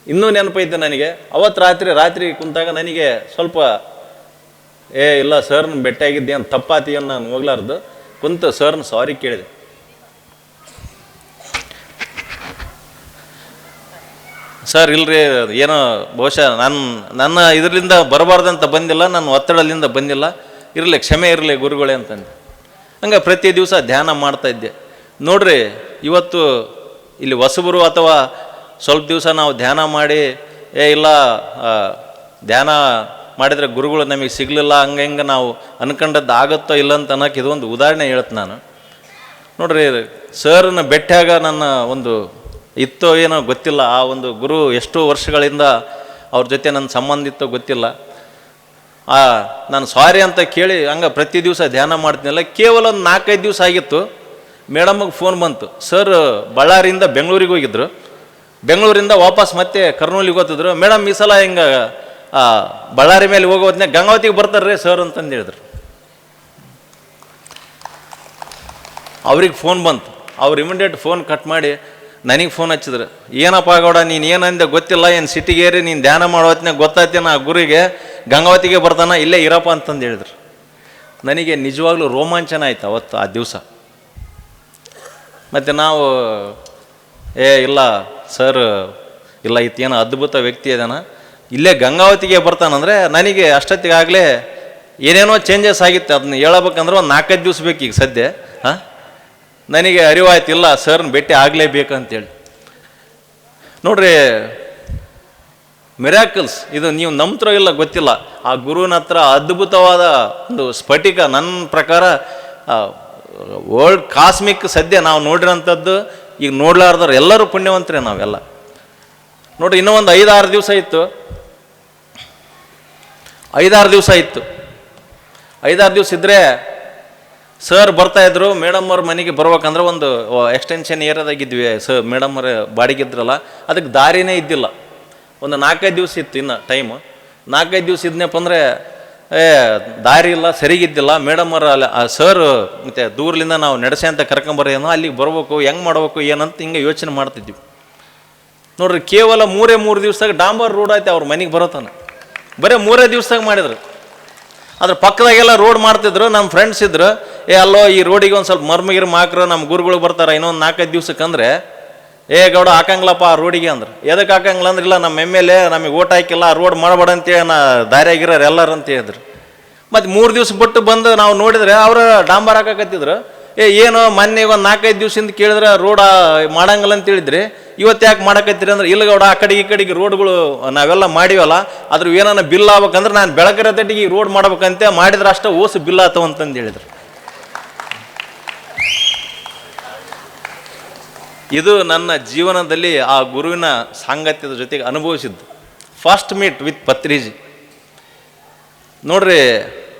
ಇನ್ನೂ ನೆನಪೈತೆ ನನಗೆ. ಅವತ್ತು ರಾತ್ರಿ ಕುಂತಾಗ ನನಗೆ ಸ್ವಲ್ಪ ಇಲ್ಲ ಸರ್ನ ಭೇಟಿಯಾಗಿದ್ದೆ ಅಂತ ತಪ್ಪಾತಿ ಅಂತ ನಾನು ಹೋಗ್ಲಾರ್ದು ಕುಂತು ಸರ್ನ ಸಾರಿ ಕೇಳಿದೆ. ಸರ್ ಇಲ್ರಿ, ಏನೋ ಬಹುಶಃ ನನ್ನ ಇದರಿಂದ ಬರಬಾರ್ದಂತ ಬಂದಿಲ್ಲ, ನನ್ನ ಒತ್ತಡದಿಂದ ಬಂದಿಲ್ಲ, ಇರಲಿ ಕ್ಷಮೆ ಇರಲಿ ಗುರುಗಳೇ ಅಂತಂದು. ಹಂಗೆ ಪ್ರತಿ ದಿವಸ ಧ್ಯಾನ ಮಾಡ್ತಾ ಇದ್ದೆ. ನೋಡ್ರಿ, ಇವತ್ತು ಇಲ್ಲಿ ಹೊಸಬರು ಅಥವಾ ಸ್ವಲ್ಪ ದಿವಸ ನಾವು ಧ್ಯಾನ ಮಾಡಿ ಇಲ್ಲ ಧ್ಯಾನ ಮಾಡಿದರೆ ಗುರುಗಳು ನಮಗೆ ಸಿಗಲಿಲ್ಲ ಹಂಗೆ ನಾವು ಅನ್ಕೊಂಡದ್ದು ಆಗುತ್ತೋ ಇಲ್ಲ ಅಂತ ಅನ್ನೋಕೆ ಇದೊಂದು ಉದಾಹರಣೆ ಹೇಳ್ತು ನಾನು. ನೋಡ್ರಿ, ಸರ್ನ ಭೇಟಿಯಾಗ ನನ್ನ ಒಂದು ಇತ್ತೋ ಏನೋ ಗೊತ್ತಿಲ್ಲ, ಆ ಒಂದು ಗುರು ಎಷ್ಟೋ ವರ್ಷಗಳಿಂದ ಅವ್ರ ಜೊತೆ ನನ್ನ ಸಂಬಂಧ ಇತ್ತೋ ಗೊತ್ತಿಲ್ಲ. ನಾನು ಸಾರಿ ಅಂತ ಕೇಳಿ ಹಂಗೆ ಪ್ರತಿ ದಿವಸ ಧ್ಯಾನ ಮಾಡ್ತೀನಲ್ಲ. ಕೇವಲ ಒಂದು 4-5 ದಿವಸ ಆಗಿತ್ತು, ಮೇಡಮ್ಗೆ ಫೋನ್ ಬಂತು. ಸರ್ ಬಳ್ಳಾರಿಯಿಂದ ಬೆಂಗಳೂರಿಗೆ ಹೋಗಿದ್ರು, ಬೆಂಗಳೂರಿಂದ ವಾಪಸ್ ಮತ್ತೆ ಕರ್ನೂಲಿಗೆ ಹೋಗ್ತಿದ್ರು. ಮೇಡಮ್ ಈ ಸಲ ಹಿಂಗೆ ಬಳ್ಳಾರಿ ಮೇಲೆ ಹೋಗೋದ್ನೇ ಗಂಗಾವತಿಗೆ ಬರ್ತಾರ್ರಿ ಸರ್ ಅಂತಂದು ಹೇಳಿದ್ರು. ಅವ್ರಿಗೆ ಫೋನ್ ಬಂತು. ಅವ್ರು ಇಮಿಡಿಯೇಟ್ ಫೋನ್ ಕಟ್ ಮಾಡಿ ನನಗೆ ಫೋನ್ ಹಚ್ಚಿದ್ರು. ಏನಪ್ಪ ಗೌಡ, ನೀನು ಏನಂದೆ ಗೊತ್ತಿಲ್ಲ, ಏನು ಸಿಟಿಗೇರಿ ನೀನು ಧ್ಯಾನ ಮಾಡೋತ್ನಾಗ ಗೊತ್ತಾಯ್ತೇನ ಆ ಗುರಿಗೆ ಗಂಗಾವತಿಗೆ ಬರ್ತಾನ, ಇಲ್ಲೇ ಇರಪ್ಪ ಅಂತಂದು ಹೇಳಿದ್ರು. ನನಗೆ ನಿಜವಾಗ್ಲೂ ರೋಮಾಂಚನ ಆಯ್ತು ಅವತ್ತು ಆ ದಿವಸ. ಮತ್ತು ನಾವು ಇಲ್ಲ ಸರ್, ಇಲ್ಲ ಇತ್ತೇನೋ ಅದ್ಭುತ ವ್ಯಕ್ತಿ ಅದಾನ, ಇಲ್ಲೇ ಗಂಗಾವತಿಗೆ ಬರ್ತಾನಂದರೆ ನನಗೆ ಅಷ್ಟೊತ್ತಿಗಾಗಲೇ ಏನೇನೋ ಚೇಂಜಸ್ ಆಗಿತ್ತು. ಅದನ್ನ ಹೇಳಬೇಕಂದ್ರೆ ಒಂದು 4-5 ದಿವಸ ಬೇಕು ಈಗ ಸದ್ಯ. ನನಗೆ ಅರಿವಾಯ್ತು, ಇಲ್ಲ ಸರ್ನ ಭೇಟಿ ಆಗಲೇಬೇಕಂತೇಳಿ. ನೋಡ್ರಿ, ಮಿರಾಕಲ್ಸ್ ಇದು ನೀವು ನಂಬ್ತಿರೋ ಇಲ್ಲ ಗೊತ್ತಿಲ್ಲ. ಆ ಗುರುವಿನ ಹತ್ರ ಅದ್ಭುತವಾದ ಒಂದು ಸ್ಫಟಿಕ, ನನ್ನ ಪ್ರಕಾರ ವರ್ಲ್ಡ್ ಕಾಸ್ಮಿಕ್ ಸದ್ಯ ನಾವು ನೋಡಿರೋಂಥದ್ದು. ಈಗ ನೋಡ್ಲಾರ್ದವ್ರು ಎಲ್ಲರೂ ಪುಣ್ಯವಂತರೇ ನಾವೆಲ್ಲ. ನೋಡ್ರಿ, ಇನ್ನೂ ಒಂದು 5-6 ದಿವಸ ಇತ್ತು. 5-6 ದಿವಸ ಇತ್ತು. 5-6 ದಿವಸ ಇದ್ದರೆ ಸರ್ ಬರ್ತಾಯಿದ್ರು. ಮೇಡಮ್ ಅವ್ರ ಮನೆಗೆ ಬರ್ಬೇಕಂದ್ರೆ ಒಂದು ಎಕ್ಸ್ಟೆನ್ಷನ್ ಏರಿಯಾದಾಗಿದ್ವಿ. ಮೇಡಮ್ ಅವ್ರ ಬಾಡಿಗಿದ್ರಲ್ಲ, ಅದಕ್ಕೆ ದಾರಿನೇ ಇದ್ದಿಲ್ಲ. ಒಂದು 4-5 ದಿವಸ ಇತ್ತು ಇನ್ನು ಟೈಮು. 4-5 ದಿವಸ ಇದ್ನಪ್ಪ ಅಂದರೆ ದಾರಿ ಇಲ್ಲ, ಸರಿಗಿದ್ದಿಲ್ಲ. ಮೇಡಮ್ ಅವ್ರ ಅಲ್ಲಿ ಸರ್ ಮತ್ತು ದೂರಲಿಂದ ನಾವು ನಡೆಸಿ ಅಂತ ಕರ್ಕೊಂಬರೇನೋ, ಅಲ್ಲಿಗೆ ಬರ್ಬೇಕು, ಹೆಂಗೆ ಮಾಡ್ಬೇಕು ಏನಂತ ಹಿಂಗೆ ಯೋಚನೆ ಮಾಡ್ತಿದ್ವಿ. ನೋಡ್ರಿ, ಕೇವಲ 3 ದಿವಸದಾಗ ಡಾಂಬರ್ ರೋಡ್ ಆಯ್ತು ಅವ್ರ ಮನೆಗೆ ಬರೋತಾನೆ. ಬರೀ 3 ದಿವಸದಾಗ ಮಾಡಿದ್ರು. ಅದ್ರ ಪಕ್ಕದಾಗೆಲ್ಲ ರೋಡ್ ಮಾಡ್ತಿದ್ರು. ನಮ್ಮ ಫ್ರೆಂಡ್ಸ್ ಇದ್ರು, ಅಲ್ಲೋ ಈ ರೋಡಿಗೆ ಒಂದು ಸ್ವಲ್ಪ ಮರ್ಮಗಿರ್ ಮಾಕ್ರು, ನಮ್ಮ ಗುರುಗಳು ಬರ್ತಾರೆ ಇನ್ನೊಂದು 4-5 ದಿವ್ಸಕ್ಕಂದ್ರೆ, ಗೌಡ ಹಾಕಂಗಿಲ್ಲಪ್ಪ ಆ ರೋಡಿಗೆ ಅಂದ್ರೆ. ಎದಕ್ಕೆ ಹಾಕಂಗಿಲ್ಲ ಅಂದ್ರೆ, ಇಲ್ಲ ನಮ್ಮ MLA ನಮಗೆ ಓಟ್ ಹಾಕಿಲ್ಲ, ಆ ರೋಡ್ ಮಾಡಬೇಡ ಅಂತೇಳಿ ದಾರಿಯಾಗಿರೋರು ಎಲ್ಲರೂ ಅಂತ ಹೇಳಿದ್ರು. ಮತ್ತು 3 ದಿವಸ ಬಿಟ್ಟು ಬಂದು ನಾವು ನೋಡಿದ್ರೆ ಅವರು ಡಾಂಬರ್ ಹಾಕಕತ್ತಿದ್ರು. ಏನೋ ಮೊನ್ನೆ ಒಂದು 4-5 ದಿವಸದಿಂದ ಕೇಳಿದ್ರೆ ರೋಡ್ ಮಾಡಂಗಿಲ್ಲ ಅಂತ ಹೇಳಿದ್ರಿ, ಇವತ್ತು ಯಾಕೆ ಮಾಡಕತ್ತೀರಿ ಅಂದ್ರೆ, ಇಲ್ಲ ಗೌಡ ಆ ಕಡೆಗೆ ಈ ಕಡೆಗೆ ರೋಡ್ಗಳು ನಾವೆಲ್ಲ ಮಾಡಿವಲ್ಲ, ಅದ್ರ ಏನಾನ ಬಿಲ್ ಆಗ್ಬೇಕಂದ್ರೆ ನಾನು ಬೆಳಕರ ತಟ್ಟಿಗೆ ಈ ರೋಡ್ ಮಾಡ್ಬೇಕಂತೆ, ಮಾಡಿದ್ರೆ ಅಷ್ಟೇ ಓಸು ಬಿಲ್ ಆತವ ಅಂತಂದು ಹೇಳಿದ್ರು. ಇದು ನನ್ನ ಜೀವನದಲ್ಲಿ ಆ ಗುರುವಿನ ಸಾಂಗತ್ಯದ ಜೊತೆಗೆ ಅನುಭವಿಸಿದ್ದು ಫಸ್ಟ್ ಮೀಟ್ ವಿತ್ ಪತ್ರಿಜಿ. ನೋಡ್ರಿ,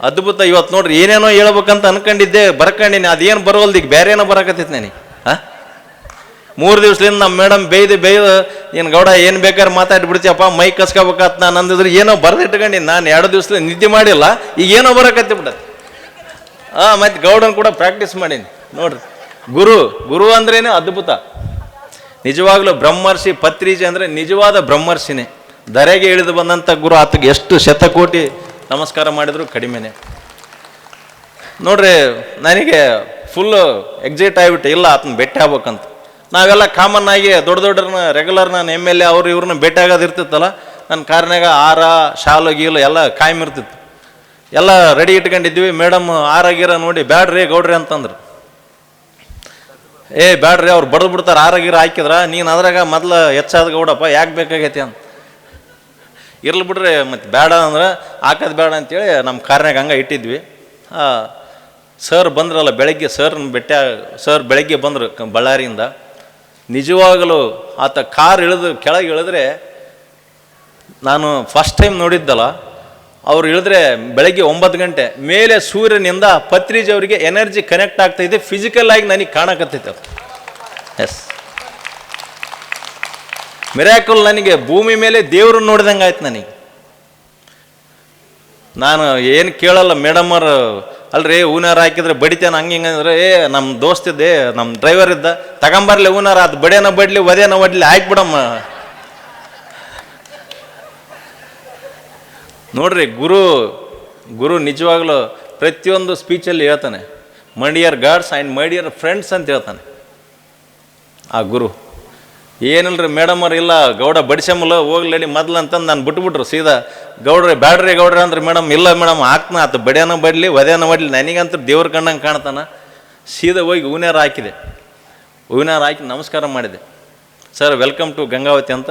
ಅದ್ಭುತ. ಇವತ್ತು ನೋಡ್ರಿ, ಏನೇನೋ ಹೇಳ್ಬೇಕಂತ ಅನ್ಕೊಂಡಿದ್ದೆ, ಬರ್ಕೊಂಡಿನಿ, ಅದೇನು ಬರೋಲ್ದು, ಈಗ ಬೇರೆ ಏನೋ ಬರಕತ್ತೈತಿ ನನಗೆ. 3 ದಿವಸದಿಂದ ನಮ್ಮ ಮೇಡಮ್ ಬೇಯ್ದು ಏನು ಗೌಡ ಏನು ಬೇಕಾದ್ರೆ ಮಾತಾಡ್ಬಿಡ್ತೀಯಪ್ಪ, ಮೈ ಕಸ್ಕೋಬೇಕಂತ ನಾನು ಅಂದಿದ್ರು. ಏನೋ ಬರೆದಿಟ್ಕೊಂಡಿನಿ ನಾನು 2 ದಿವಸದಿಂದ ನಿದ್ದೆ ಮಾಡಿಲ್ಲ, ಈಗ ಏನೋ ಬರಕತ್ತಿ ಬಿಡತ್ತೆ. ಮತ್ತು ಗೌಡನ್ ಕೂಡ ಪ್ರಾಕ್ಟೀಸ್ ಮಾಡೀನಿ. ನೋಡ್ರಿ, ಗುರು ಅಂದ್ರೇನೆ ಅದ್ಭುತ. ನಿಜವಾಗ್ಲೂ ಬ್ರಹ್ಮರ್ಷಿ ಪತ್ರಿಜಿ ಅಂದರೆ ನಿಜವಾದ ಬ್ರಹ್ಮರ್ಷಿನೇ. ಧರೆಗೆ ಇಳಿದು ಬಂದಂಥ ಗುರು, ಆತಗೆ ಎಷ್ಟು ಶತಕೋಟಿ ನಮಸ್ಕಾರ ಮಾಡಿದ್ರು ಕಡಿಮೆನೆ. ನೋಡ್ರಿ, ನನಗೆ ಫುಲ್ಲು ಎಕ್ಸೈಟ್ ಆಗಿಬಿಟ್ಟೆ, ಇಲ್ಲ ಆತನ ಭೇಟಿ ಆಗ್ಬೇಕಂತ. ನಾವೆಲ್ಲ ಕಾಮನ್ ಆಗಿ ದೊಡ್ಡವ್ರನ್ನ ರೆಗ್ಯುಲರ್ ನಾನು MLA ಅವ್ರು ಇವ್ರನ್ನ ಭೇಟಿ ಆಗೋದು ಇರ್ತಿತ್ತಲ್ಲ, ನನ್ನ ಕಾರ್ನಾಗ ಹಾರ ಶಾಲು ಗೀಲು ಎಲ್ಲ ಕಾಯಂ ಇರ್ತಿತ್ತು. ಎಲ್ಲ ರೆಡಿ ಇಟ್ಕೊಂಡಿದ್ವಿ. ಮೇಡಮ್ ಹಾರಾಗಿರ ನೋಡಿ, ಬ್ಯಾಡ್ರಿ ಗೌಡ್ರಿ ಅಂತಂದ್ರು. ಬ್ಯಾಡ್ರಿ, ಅವ್ರು ಬಡ್ದು ಬಿಡ್ತಾರೆ, ಹಾರಾಗಿರ ಹಾಕಿದ್ರ, ನೀನು ಅದ್ರಾಗ ಮೊದ್ಲು ಹೆಚ್ಚಾದ ಗೌಡಪ್ಪ, ಯಾಕೆ ಬೇಕಾಗೈತಿ ಅಂತ. ಇರ್ಲಿ ಬಿಡ್ರಿ, ಮತ್ತು ಬೇಡ ಅಂದ್ರೆ ಹಾಕೋದು ಬೇಡ ಅಂತೇಳಿ ನಮ್ಮ ಕಾರ್ನಾಗ ಹಂಗೆ ಇಟ್ಟಿದ್ವಿ. ಸರ್ ಬಂದ್ರಲ್ಲ ಬೆಳಗ್ಗೆ, ಸರ್ ಬೆಳಗ್ಗೆ ಬಂದರು ಬಳ್ಳಾರಿಯಿಂದ. ನಿಜವಾಗಲೂ ಆತ ಕಾರ್ ಕೆಳಗೆ ಇಳಿದ್ರೆ, ನಾನು ಫಸ್ಟ್ ಟೈಮ್ ನೋಡಿದ್ದಲ್ಲ, ಅವ್ರು ಇಳಿದ್ರೆ ಬೆಳಗ್ಗೆ 9 ಗಂಟೆ ಮೇಲೆ ಸೂರ್ಯನಿಂದ ಪತ್ರಿಜಿ ಅವರಿಗೆ ಎನರ್ಜಿ ಕನೆಕ್ಟ್ ಆಗ್ತಾಯಿದೆ, ಫಿಸಿಕಲ್ ಆಗಿ ನನಗೆ ಕಾಣಕತ್ತೈತೆ ಅದು. Yes, miracle. ನನಗೆ ಭೂಮಿ ಮೇಲೆ ದೇವ್ರನ್ನ ನೋಡಿದಂಗೆ ಆಯ್ತು ನನಗೆ. ನಾನು ಏನು ಕೇಳಲ್ಲ, ಮೇಡಮ್ ಅವರು ಅಲ್ರಿ ಹೂನಾರ ಹಾಕಿದ್ರೆ ಬಡಿತೇನೆ ಹಂಗೆ ಹಿಂಗೆ ಅಂದ್ರೆ ನಮ್ಮ ದೋಸ್ತಿದ್ದೆ ನಮ್ಮ ಡ್ರೈವರ್ ಇದ್ದ ತಗೊಂಬರ್ಲಿ ಹೂನಾರ ಅದು ಬಡಿಯನ ಬಡ್ಲಿ ಒದೇನ ಒಡ್ಲಿ ಹಾಕ್ಬಿಡಮ್ಮ. ನೋಡ್ರಿ ಗುರು ನಿಜವಾಗ್ಲೂ ಪ್ರತಿಯೊಂದು ಸ್ಪೀಚಲ್ಲಿ ಹೇಳ್ತಾನೆ, my dear God's and my dear friends ಅಂತ ಹೇಳ್ತಾನೆ ಆ ಗುರು. ಏನಿಲ್ರಿ ಮೇಡಮ್ ಅವ್ರು ಇಲ್ಲ ಗೌಡ ಬಡಿಸಮ್ಮಲ್ಲ ಹೋಗ್ಲೇಡಿ ಮೊದ್ಲು ಅಂತಂದು ನಾನು ಬಿಟ್ಬಿಟ್ರು ಸೀದಾ. ಗೌಡ್ರಿ ಬ್ಯಾಡ್ರಿ ಗೌಡ್ರಿ ಅಂದ್ರೆ ಮೇಡಮ್ ಇಲ್ಲ ಮೇಡಮ್ ಹಾಕ್ನ ಆತು ಬಡಿಯನ ಬಡ್ಲಿ ಒದೇನ ಬಡ್ಲಿ ನನಗಂತೂ ದೇವ್ರ ಕಣ್ಣಂಗೆ ಕಾಣ್ತಾನ. ಸೀದಾ ಹೋಗಿ ಹೂನಾರ ಹಾಕಿದೆ, ಹೂನಾರ ಹಾಕಿ ನಮಸ್ಕಾರ ಮಾಡಿದೆ. ಸರ್ ವೆಲ್ಕಮ್ ಟು ಗಂಗಾವತಿ ಅಂತ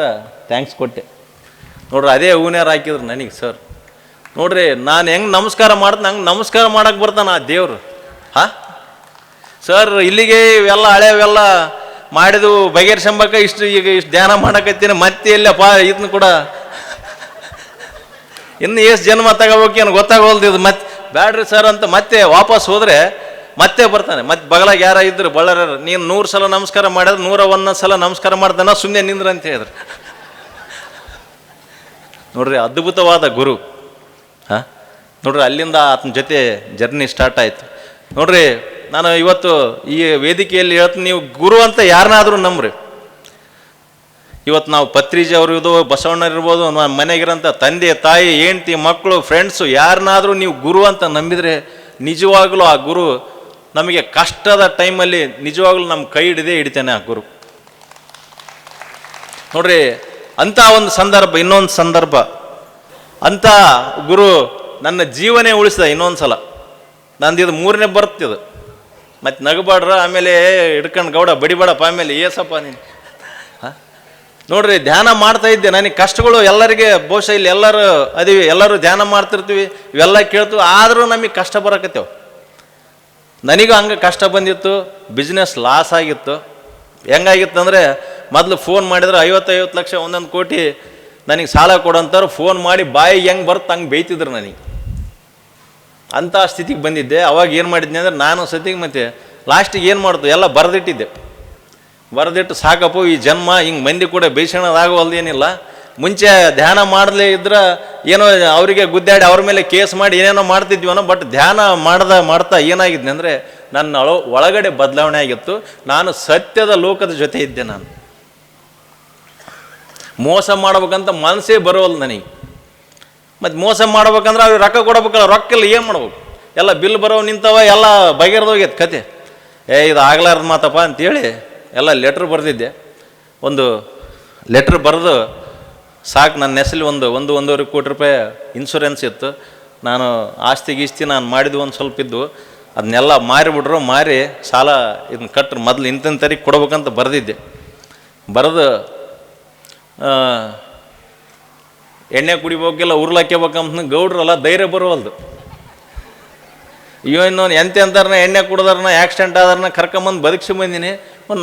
ಥ್ಯಾಂಕ್ಸ್ ಕೊಟ್ಟೆ. ನೋಡ್ರಿ ಅದೇ ಹೂನಾರ ಹಾಕಿದ್ರು ನನಗೆ ಸರ್. ನೋಡ್ರಿ ನಾನು ಹೆಂಗೆ ನಮಸ್ಕಾರ ಮಾಡ್ತೀನಿ ಹಂಗೆ ನಮಸ್ಕಾರ ಮಾಡಕ್ಕೆ ಬರ್ತಾನೆ ಆ ದೇವ್ರು. ಸರ್ ಇಲ್ಲಿಗೆ ಇವೆಲ್ಲ ಹಳೆವೆಲ್ಲ ಮಾಡಿದು ಬಗೆಹರಿಸಂಬಕ ಇಷ್ಟು ಧ್ಯಾನ ಮಾಡಕತ್ತೀನಿ ಮತ್ತೆ ಎಲ್ಲಪ್ಪ ಇದನ್ನು ಕೂಡ ಇನ್ನು ಎಷ್ಟು ಜನ್ಮ ತಗೋಬೇಕೇನು ಗೊತ್ತಾಗೋಲ್ದು ಇದು. ಮತ್ತೆ ಬ್ಯಾಡ್ರಿ ಸರ್ ಅಂತ ಮತ್ತೆ ವಾಪಸ್ ಹೋದರೆ ಮತ್ತೆ ಬರ್ತಾನೆ. ಮತ್ತೆ ಬಗಲಾಗ ಯಾರ ಇದ್ರು ಬಳ್ಳಾರ ನೀನು 100 ಸಲ ನಮಸ್ಕಾರ ಮಾಡಿದ್ರೆ 101 ಸಲ ನಮಸ್ಕಾರ ಮಾಡ್ತಾನ ಸುಮ್ಮನೆ ನಿಂದ್ರ ಅಂತ ಹೇಳಿದ್ರು. ನೋಡ್ರಿ ಅದ್ಭುತವಾದ ಗುರು. ನೋಡ್ರಿ ಅಲ್ಲಿಂದ ಆತನ ಜೊತೆ ಜರ್ನಿ ಸ್ಟಾರ್ಟ್ ಆಯಿತು. ನೋಡ್ರಿ ನಾನು ಇವತ್ತು ಈ ವೇದಿಕೆಯಲ್ಲಿ ಹೇಳ್ತೀನಿ, ನೀವು ಗುರು ಅಂತ ಯಾರನ್ನಾದರೂ ನಂಬ್ರಿ. ಇವತ್ತು ನಾವು ಪತ್ರಿಜಿ ಅವರು ಇದು ಬಸವಣ್ಣರಿರ್ಬೋದು, ಮನೆಗಿರೋಂಥ ತಂದೆ ತಾಯಿ ಹೆಂಡ್ತಿ ಮಕ್ಕಳು ಫ್ರೆಂಡ್ಸು ಯಾರನ್ನಾದರೂ ನೀವು ಗುರು ಅಂತ ನಂಬಿದರೆ ನಿಜವಾಗ್ಲೂ ಆ ಗುರು ನಮಗೆ ಕಷ್ಟದ ಟೈಮಲ್ಲಿ ನಿಜವಾಗ್ಲೂ ನಮ್ಮ ಕೈ ಹಿಡಿತಾನೆ ಆ ಗುರು. ನೋಡ್ರಿ ಅಂಥ ಒಂದು ಸಂದರ್ಭ, ಇನ್ನೊಂದು ಸಂದರ್ಭ, ಅಂಥ ಗುರು ನನ್ನ ಜೀವನೇ ಉಳಿಸಿದ. ಇನ್ನೊಂದು ಸಲ ನಂದು ಇದು 3ನೇ ಬರ್ತಿದ್ದು. ಮತ್ತು ನಗಬಾಡ್ರ ಆಮೇಲೆ ಹಿಡ್ಕೊಂಡು ಗೌಡ ಬಡಿಬೇಡಪ್ಪ ಆಮೇಲೆ ಏಸಪ್ಪ ನೀನು. ನೋಡ್ರಿ ಧ್ಯಾನ ಮಾಡ್ತಾ ಇದ್ದೆ, ನನಗೆ ಕಷ್ಟಗಳು ಎಲ್ಲರಿಗೆ ಬಹುಶಃ ಇಲ್ಲಿ ಎಲ್ಲರೂ ಅದೀವಿ, ಎಲ್ಲರೂ ಧ್ಯಾನ ಮಾಡ್ತಿರ್ತೀವಿ, ಇವೆಲ್ಲ ಕೇಳ್ತೀವಿ, ಆದರೂ ನಮಗೆ ಕಷ್ಟ ಬರಕತ್ತೇವೆ. ನನಗೂ ಹಂಗೆ ಕಷ್ಟ ಬಂದಿತ್ತು, ಬಿಸ್ನೆಸ್ ಲಾಸ್ ಆಗಿತ್ತು. ಹೆಂಗಾಗಿತ್ತು ಅಂದರೆ ಮೊದಲು ಫೋನ್ ಮಾಡಿದ್ರೆ 50 ಲಕ್ಷ 1 ಕೋಟಿ ನನಗೆ ಸಾಲ ಕೊಡೋಂಥವ್ರು ಫೋನ್ ಮಾಡಿ ಬಾಯಿಗೆ ಹೆಂಗೆ ಬರುತ್ತೆ ಹಂಗೆ ಬೇಯ್ತಿದ್ರು ನನಗೆ. ಅಂಥ ಸ್ಥಿತಿಗೆ ಬಂದಿದ್ದೆ. ಅವಾಗ ಏನು ಮಾಡಿದ್ನಿ ಅಂದರೆ ನಾನು ಸತಿಗೆ ಮತ್ತೆ ಲಾಸ್ಟಿಗೆ ಏನು ಮಾಡ್ತು ಎಲ್ಲ ಬರೆದಿಟ್ಟಿದ್ದೆ. ಬರೆದಿಟ್ಟು ಸಾಕಪ್ಪು ಈ ಜನ್ಮ ಹಿಂಗೆ ಮಂದಿ ಕೂಡ ಬೇಯಿಸೋಣದಾಗವಲ್ದು ಏನಿಲ್ಲ. ಮುಂಚೆ ಧ್ಯಾನ ಮಾಡಲೇ ಇದ್ರೆ ಏನೋ ಅವರಿಗೆ ಗುದ್ದಾಡಿ ಅವ್ರ ಮೇಲೆ ಕೇಸ್ ಮಾಡಿ ಏನೇನೋ ಮಾಡ್ತಿದ್ವನೋ. ಬಟ್ ಧ್ಯಾನ ಮಾಡ್ತಾ ಏನಾಗಿದ್ದೆ ಅಂದರೆ ನನ್ನ ಒಳಗಡೆ ಬದಲಾವಣೆ ಆಗಿತ್ತು. ನಾನು ಸತ್ಯದ ಲೋಕದ ಜೊತೆ ಇದ್ದೆ. ನಾನು ಮೋಸ ಮಾಡ್ಬೇಕಂತ ಮನಸ್ಸೇ ಬರೋಲ್ಲ ನನಗೆ. ಮತ್ತು ಮೋಸ ಮಾಡ್ಬೇಕಂದ್ರೆ ಅವ್ರಿಗೆ ರೊಕ್ಕ ಕೊಡ್ಬೇಕಲ್ಲ, ರೊಕ್ಕ ಇಲ್ಲ ಏನು ಮಾಡ್ಬೇಕು, ಎಲ್ಲ ಬಿಲ್ ಬರೋ ನಿಂತವ, ಎಲ್ಲ ಬಗೆಹರಿದೋಗ್ಯದ ಕತೆ. ಇದು ಆಗ್ಲಾರ್ದು ಮಾತಪ್ಪ ಅಂತೇಳಿ ಎಲ್ಲ ಲೆಟ್ರ್ ಬರೆದಿದ್ದೆ. ಒಂದು ಲೆಟ್ರ್ ಬರೆದು ಸಾಕು ನನ್ನ ಹೆಸರಲ್ಲಿ 1.5 ಕೋಟಿ ರೂಪಾಯಿ ಇನ್ಶೂರೆನ್ಸ್ ಇತ್ತು. ನಾನು ಆಸ್ತಿ ಗೀಸ್ತಿ ನಾನು ಮಾಡಿದ್ವು ಒಂದು ಸ್ವಲ್ಪ ಇದ್ದು, ಅದನ್ನೆಲ್ಲ ಮಾರಿಬಿಟ್ರು. ಮಾರಿ ಸಾಲ ಇದನ್ನ ಕಟ್ರು, ಮೊದಲು ಇಂತಿನ ತಾರೀಕು ಕೊಡ್ಬೇಕಂತ ಬರೆದಿದ್ದೆ. ಬರೆದು ಎಣ್ಣೆ ಕುಡಿಬೇಕೆಲ್ಲ ಉರ್ಲಾಕ್ಯಬೇಕಂತ ಗೌಡ್ರಲ್ಲ ಧೈರ್ಯ ಬರೋವಲ್ದು. ಇನ್ನೊಂದು ಎಂತಾರನ್ನ ಎಣ್ಣೆ ಕುಡ್ದಾರನ್ನ ಆಕ್ಸಿಡೆಂಟ್ ಆದಾರನ್ನ ಕರ್ಕೊಂಬಂದು ಬದುಕಿಸಿ ಬಂದೀನಿ.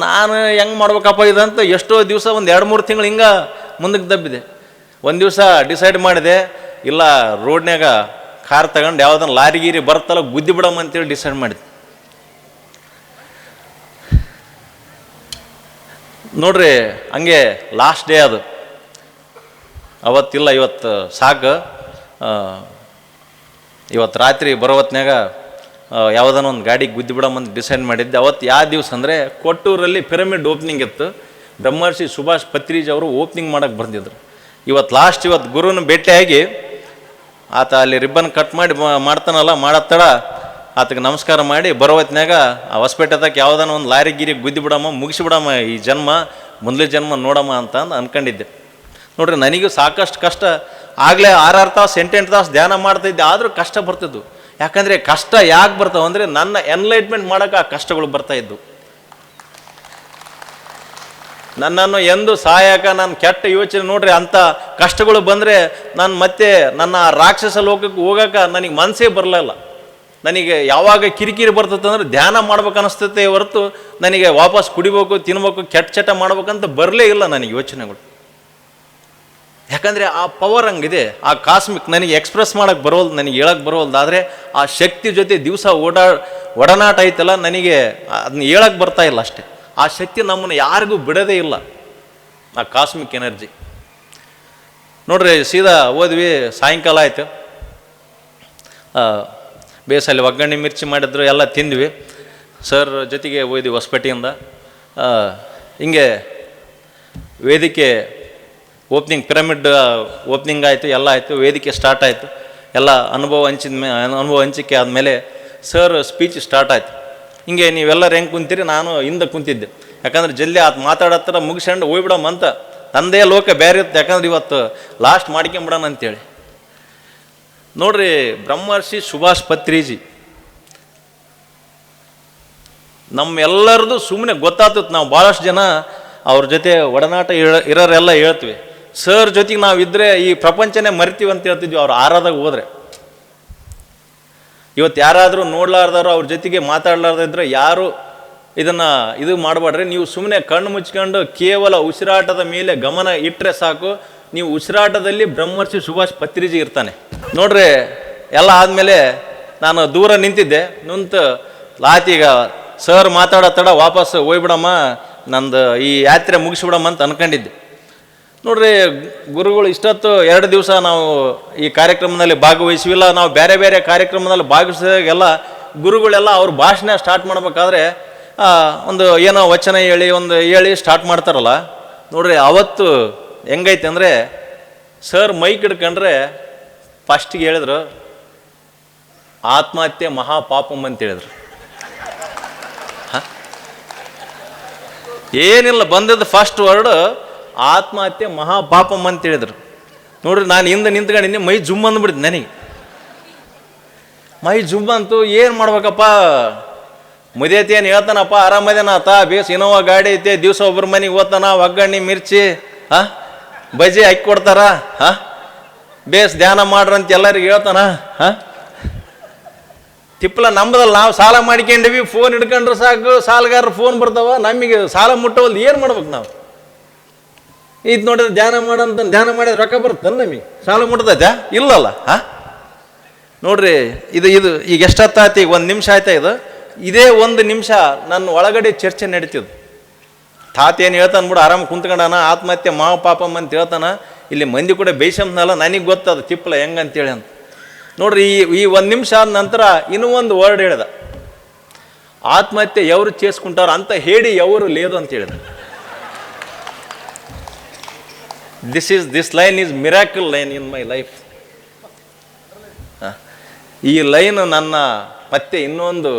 ನಾನು ಹೆಂಗೆ ಮಾಡ್ಬೇಕಪ್ಪ ಇದಂತ ಎಷ್ಟೋ ದಿವಸ ಒಂದು 2-3 ತಿಂಗಳು ಹಿಂಗೆ ಮುಂದಕ್ಕೆ ದಬ್ಬಿದೆ. ಒಂದು ದಿವಸ ಡಿಸೈಡ್ ಮಾಡಿದೆ, ಇಲ್ಲ ರೋಡ್ನ್ಯಾಗ ಕಾರ್ ತಗೊಂಡು ಯಾವುದನ್ನ ಲಾರಿ ಗೀರಿ ಬರ್ತಲ್ಲ ಗುದ್ದಿ ಬಿಡಮ್ಮ ಅಂತೇಳಿ ಡಿಸೈಡ್ ಮಾಡಿದೆ. ನೋಡ್ರಿ ಹಂಗೆ ಲಾಸ್ಟ್ ಡೇ ಅದು. ಅವತ್ತಿಲ್ಲ ಇವತ್ತು ಸಾಕು, ಇವತ್ತು ರಾತ್ರಿ ಬರೋ ಹೊತ್ನ್ಯಾಗ ಯಾವುದನ್ನ ಒಂದು ಗಾಡಿಗೆ ಗುದ್ದಿ ಬಿಡಮ್ಮಂತ ಡಿಸೈಡ್ ಮಾಡಿದ್ದೆ. ಅವತ್ತು ಯಾವ ದಿವಸ ಅಂದರೆ ಕೊಟ್ಟೂರಲ್ಲಿ ಪಿರಮಿಡ್ ಓಪನಿಂಗ್ ಇತ್ತು. ಬ್ರಹ್ಮರ್ಷಿ ಸುಭಾಷ್ ಪತ್ರಿಜಿ ಅವರು ಓಪನಿಂಗ್ ಮಾಡೋಕ್ಕೆ ಬಂದಿದ್ರು. ಇವತ್ತು ಗುರುನ ಭೇಟಿಯಾಗಿ ಆತ ಅಲ್ಲಿ ರಿಬ್ಬನ್ ಕಟ್ ಮಾಡಿ ಮಾಡ್ತಾನಲ್ಲ, ಮಾಡತ್ತಡ ಆತಗೆ ನಮಸ್ಕಾರ ಮಾಡಿ ಬರೋ ಹೊತ್ನ್ಯಾಗ ಆ ಹೊಸಪೇಟೆದಾಗ ಯಾವುದನ್ನ ಒಂದು ಲಾರಿ ಗಿರಿ ಗುದ್ದಿ ಬಿಡಮ್ಮ, ಮುಗಿಸಿಬಿಡಮ್ಮ ಈ ಜನ್ಮ, ಮುಂದೆ ಜನ್ಮ ನೋಡಮ್ಮ ಅಂತ ಅಂದ್ಕೊಂಡಿದ್ದೆ. ನೋಡ್ರಿ ನನಗೂ ಸಾಕಷ್ಟು ಕಷ್ಟ. ಆಗಲೇ 6 ತಾಸು 8 ತಾಸು ಧ್ಯಾನ ಮಾಡ್ತಾಯಿದ್ದೆ, ಆದರೂ ಕಷ್ಟ ಬರ್ತಿದ್ದು. ಯಾಕಂದರೆ ಕಷ್ಟ ಯಾಕೆ ಬರ್ತಾವೆ ಅಂದರೆ ನನ್ನ ಎನ್ಲೈಟ್ಮೆಂಟ್ ಮಾಡೋಕೆ ಆ ಕಷ್ಟಗಳು ಬರ್ತಾಯಿದ್ದು. ನನ್ನನ್ನು ಎಂದು ಸಹಾಯಕ ನಾನು ಕೆಟ್ಟ ಯೋಚನೆ ನೋಡ್ರಿ ಅಂಥ ಕಷ್ಟಗಳು ಬಂದರೆ ನಾನು ಮತ್ತೆ ನನ್ನ ರಾಕ್ಷಸ ಲೋಕಕ್ಕೆ ಹೋಗೋಕೆ ನನಗೆ ಮನಸ್ಸೇ ಬರಲಿಲ್ಲ. ನನಗೆ ಯಾವಾಗ ಕಿರಿಕಿರಿ ಬರ್ತದೆ ಅಂದರೆ ಧ್ಯಾನ ಮಾಡ್ಬೇಕು ಅನಿಸ್ತತೆ ಹೊರತು ನನಗೆ ವಾಪಸ್ ಕುಡಿಬೇಕು, ತಿನ್ಬೇಕು, ಕೆಟ್ಟ ಚಟ ಮಾಡ್ಬೇಕಂತ ಬರಲೇ ಇಲ್ಲ ನನಗೆ ಯೋಚನೆಗಳು. ಯಾಕಂದರೆ ಆ ಪವರ್ ಹಂಗಿದೆ, ಆ ಕಾಸ್ಮಿಕ್ ನನಗೆ ಎಕ್ಸ್ಪ್ರೆಸ್ ಮಾಡೋಕ್ಕೆ ಬರೋಲ್ದು, ನನಗೆ ಹೇಳಕ್ಕೆ ಬರೋಲ್ದು. ಆದರೆ ಆ ಶಕ್ತಿ ಜೊತೆ ದಿವಸ ಒಡನಾಟ ಐತಲ್ಲ, ನನಗೆ ಅದನ್ನ ಹೇಳಕ್ಕೆ ಬರ್ತಾ ಇಲ್ಲ ಅಷ್ಟೇ. ಆ ಶಕ್ತಿ ನಮ್ಮನ್ನು ಯಾರಿಗೂ ಬಿಡೋದೇ ಇಲ್ಲ, ಆ ಕಾಸ್ಮಿಕ್ ಎನರ್ಜಿ. ನೋಡ್ರಿ ಸೀದಾ ಹೋದ್ವಿ, ಸಾಯಂಕಾಲ ಆಯಿತು. ಬೇಸಲ್ಲಿ ಒಗ್ಗರಣೆ ಮಿರ್ಚಿ ಮಾಡಿದ್ರು, ಎಲ್ಲ ತಿಂದ್ವಿ. ಸರ್ ಜೊತೆಗೆ ಹೋಯ್ದ್ವಿ ಹೊಸಪೇಟೆಯಿಂದ. ಹಿಂಗೆ ವೇದಿಕೆ ಓಪ್ನಿಂಗ್, ಪಿರಮಿಡ್ ಓಪ್ನಿಂಗ್ ಆಯಿತು, ಎಲ್ಲ ಆಯಿತು, ವೇದಿಕೆ ಸ್ಟಾರ್ಟ್ ಆಯಿತು. ಎಲ್ಲ ಅನುಭವ ಹಂಚಿಕೆ ಆದಮೇಲೆ ಸರ್ ಸ್ಪೀಚ್ ಸ್ಟಾರ್ಟ್ ಆಯಿತು. ಹಿಂಗೆ ನೀವೆಲ್ಲರೂ ಹೆಂಗೆ ಕುಂತೀರಿ, ನಾನು ಹಿಂದೆ ಕುಂತಿದ್ದೆ. ಯಾಕಂದ್ರೆ ಜಲ್ದಿ ಆತ ಮಾತಾಡತ್ತರ ಮುಗಿಸ್ಕೊಂಡು ಹೋಗ್ಬಿಡಮ್ಮ ಅಂತ, ತಂದೆ ಲೋಕ ಬೇರೆ ಇರುತ್ತೆ. ಯಾಕಂದ್ರೆ ಇವತ್ತು ಲಾಸ್ಟ್ ಮಾಡ್ಕೊಂಬಿಡೋಣ ಅಂತೇಳಿ. ನೋಡ್ರಿ, ಬ್ರಹ್ಮರ್ಷಿ ಸುಭಾಷ್ ಪತ್ರಿಜಿ ನಮ್ಮೆಲ್ಲರದು ಸುಮ್ಮನೆ ಗೊತ್ತಾಗ್ತದೆ. ನಾವು ಭಾಳಷ್ಟು ಜನ ಅವ್ರ ಜೊತೆ ಒಡನಾಟ ಇರೋರೆಲ್ಲ ಹೇಳ್ತೀವಿ, ಸರ್ ಜೊತೆಗೆ ನಾವಿದ್ರೆ ಈ ಪ್ರಪಂಚನೇ ಮರಿತೀವಿ ಅಂತ ಹೇಳ್ತಿದ್ವಿ ಅವ್ರು ಆರಾದಾಗ ಹೋದ್ರೆ. ಇವತ್ತು ಯಾರಾದರೂ ನೋಡ್ಲಾರ್ದಾರು, ಅವ್ರ ಜೊತೆಗೆ ಮಾತಾಡ್ಲಾರ್ದಿದ್ರೆ ಯಾರು ಇದು ಮಾಡಬೇಡ್ರಿ. ನೀವು ಸುಮ್ಮನೆ ಕಣ್ಣು ಮುಚ್ಕೊಂಡು ಕೇವಲ ಉಸಿರಾಟದ ಮೇಲೆ ಗಮನ ಇಟ್ಟರೆ ಸಾಕು. ನೀವು ಉಸಿರಾಟದಲ್ಲಿ ಬ್ರಹ್ಮರ್ಷಿ ಸುಭಾಷ್ ಪತ್ರಿಜಿ ಇರ್ತಾನೆ. ನೋಡ್ರಿ, ಎಲ್ಲ ಆದಮೇಲೆ ನಾನು ದೂರ ನಿಂತಿದ್ದೆ. ಲಾತೀಗ ಸರ್ ಮಾತಾಡೋ ತಡ ವಾಪಸ್ ಹೋಗ್ಬಿಡಮ್ಮ, ನಂದು ಈ ಯಾತ್ರೆ ಮುಗಿಸ್ಬಿಡಮ್ಮ ಅಂತ ಅನ್ಕೊಂಡಿದ್ದೆ. ನೋಡ್ರಿ, ಗುರುಗಳು ಇಷ್ಟೊತ್ತು 2 ದಿವಸ ನಾವು ಈ ಕಾರ್ಯಕ್ರಮದಲ್ಲಿ ಭಾಗವಹಿಸಿವಿಲ್ಲ. ನಾವು ಬೇರೆ ಬೇರೆ ಕಾರ್ಯಕ್ರಮದಲ್ಲಿ ಭಾಗವಹಿಸಿದಾಗೆಲ್ಲ ಗುರುಗಳೆಲ್ಲ ಅವ್ರ ಭಾಷಣ ಸ್ಟಾರ್ಟ್ ಮಾಡ್ಬೇಕಾದ್ರೆ ಒಂದು ಏನೋ ವಚನ ಹೇಳಿ ಸ್ಟಾರ್ಟ್ ಮಾಡ್ತಾರಲ್ಲ. ನೋಡ್ರಿ, ಅವತ್ತು ಹೆಂಗೈತೆ ಅಂದರೆ, ಸರ್ ಮೈಕ್ ಹಿಡ್ಕೊಂಡ್ರೆ ಫಸ್ಟಿಗೆ ಹೇಳಿದ್ರು ಆತ್ಮಹತ್ಯೆ ಮಹಾಪಾಪಂ ಅಂತ ಹೇಳಿದ್ರು. ಏನಿಲ್ಲ, ಬಂದದ್ದು ಫಸ್ಟ್ ವರ್ಡ್ ಆತ್ಮಹತ್ಯೆ ಮಹಾಪಾಪಂ ಅಂತ ಹೇಳಿದ್ರು. ನೋಡ್ರಿ, ನಾನು ಹಿಂದೆ ನಿಂತ್ಕೊಂಡಿದ್ದೆ, ಮೈ ಜುಮ್ ಅಂದ್ಬಿಡ್ತು ನನಗೆ. ಮೈ ಜುಮ್ ಅಂತು. ಏನು ಮಾಡ್ಬೇಕಪ್ಪ, ಮುದೇತಿ ಏನು ಹೇಳ್ತಾನಪ್ಪ, ಆರಾಮದೇನಾತ, ಬೇಸ್ ಇನೋವಾ ಗಾಡಿ ಐತೆ, ದಿವಸ ಒಬ್ಬರ ಮನೆಗೆ ಓದ್ತಾನ, ಒಗ್ಗರಣೆ ಮಿರ್ಚಿ ಬಜ್ಜಿ ಹಾಕಿ ಕೊಡ್ತಾರ, ಬೇಸ್ ಧ್ಯಾನ ಮಾಡ್ರಂತ ಎಲ್ಲರಿಗೆ ಹೇಳ್ತಾನ. ತಿಪ್ಪಲ ನಮ್ಮದಲ್ಲ, ನಾವು ಸಾಲ ಮಾಡ್ಕೊಂಡಿವಿ, ಫೋನ್ ಹಿಡ್ಕೊಂಡ್ರೆ ಸಾಕು, ಸಾಲಗಾರರು ಫೋನ್ ಬರ್ತಾವ, ನಮಗೆ ಸಾಲ ಮುಟ್ಟವಲ್ದು. ಏನು ಮಾಡ್ಬೇಕು ನಾವು? ಇದು ನೋಡಿದ್ರೆ ಧ್ಯಾನ ಮಾಡಂತ ಧ್ಯಾನ ಮಾಡಿದ್ರೆ ರೊಕ್ಕ ಬರುತ್ತೆ ನಮಗೆ, ಸಾಲ ಮುಟ್ತೈತೆ? ಇಲ್ಲಲ್ಲ. ನೋಡ್ರಿ, ಇದು ಈಗ ಎಷ್ಟೊತ್ತಾಯ್ತು? ಈಗ 1 ನಿಮಿಷ ಆಯ್ತಾ? ಇದೇ 1 ನಿಮಿಷ ನನ್ನ ಒಳಗಡೆ ಚರ್ಚೆ ನಡೀತಿದ್ದು. ತಾತ ಏನು ಹೇಳ್ತಾನೆ ಬಿಡು, ಆರಾಮ ಕುಂತ್ಕೊಂಡಾನ, ಆತ್ಮಹತ್ಯೆ ಮಹಾಪಾಪಂ ಅಂತ ಹೇಳ್ತಾನ. ಇಲ್ಲಿ ಮಂದಿ ಕೂಡ ಬೇಯಿಸಂದ್ನಲ್ಲ, ನನಗೆ ಗೊತ್ತದ ತಿಪ್ಪಲ ಹೆಂಗಂತೇಳಿ ಅಂತ. ನೋಡ್ರಿ, ಈ 1 ನಿಮಿಷ ಆದ ನಂತರ ಇನ್ನೂ ಒಂದು ವರ್ಡ್ ಹೇಳ್ದ, ಆತ್ಮಹತ್ಯೆ ఎవరు చేసుకుంటారు ಅಂತ ಹೇಳಿ ఎవరు లేదు ಅಂತ ಹೇಳಿದ. This line is miracle line in my life. ಈ ಲೈನ್ ನನ್ನ ಮತ್ತೆ ಇನ್ನೊಂದು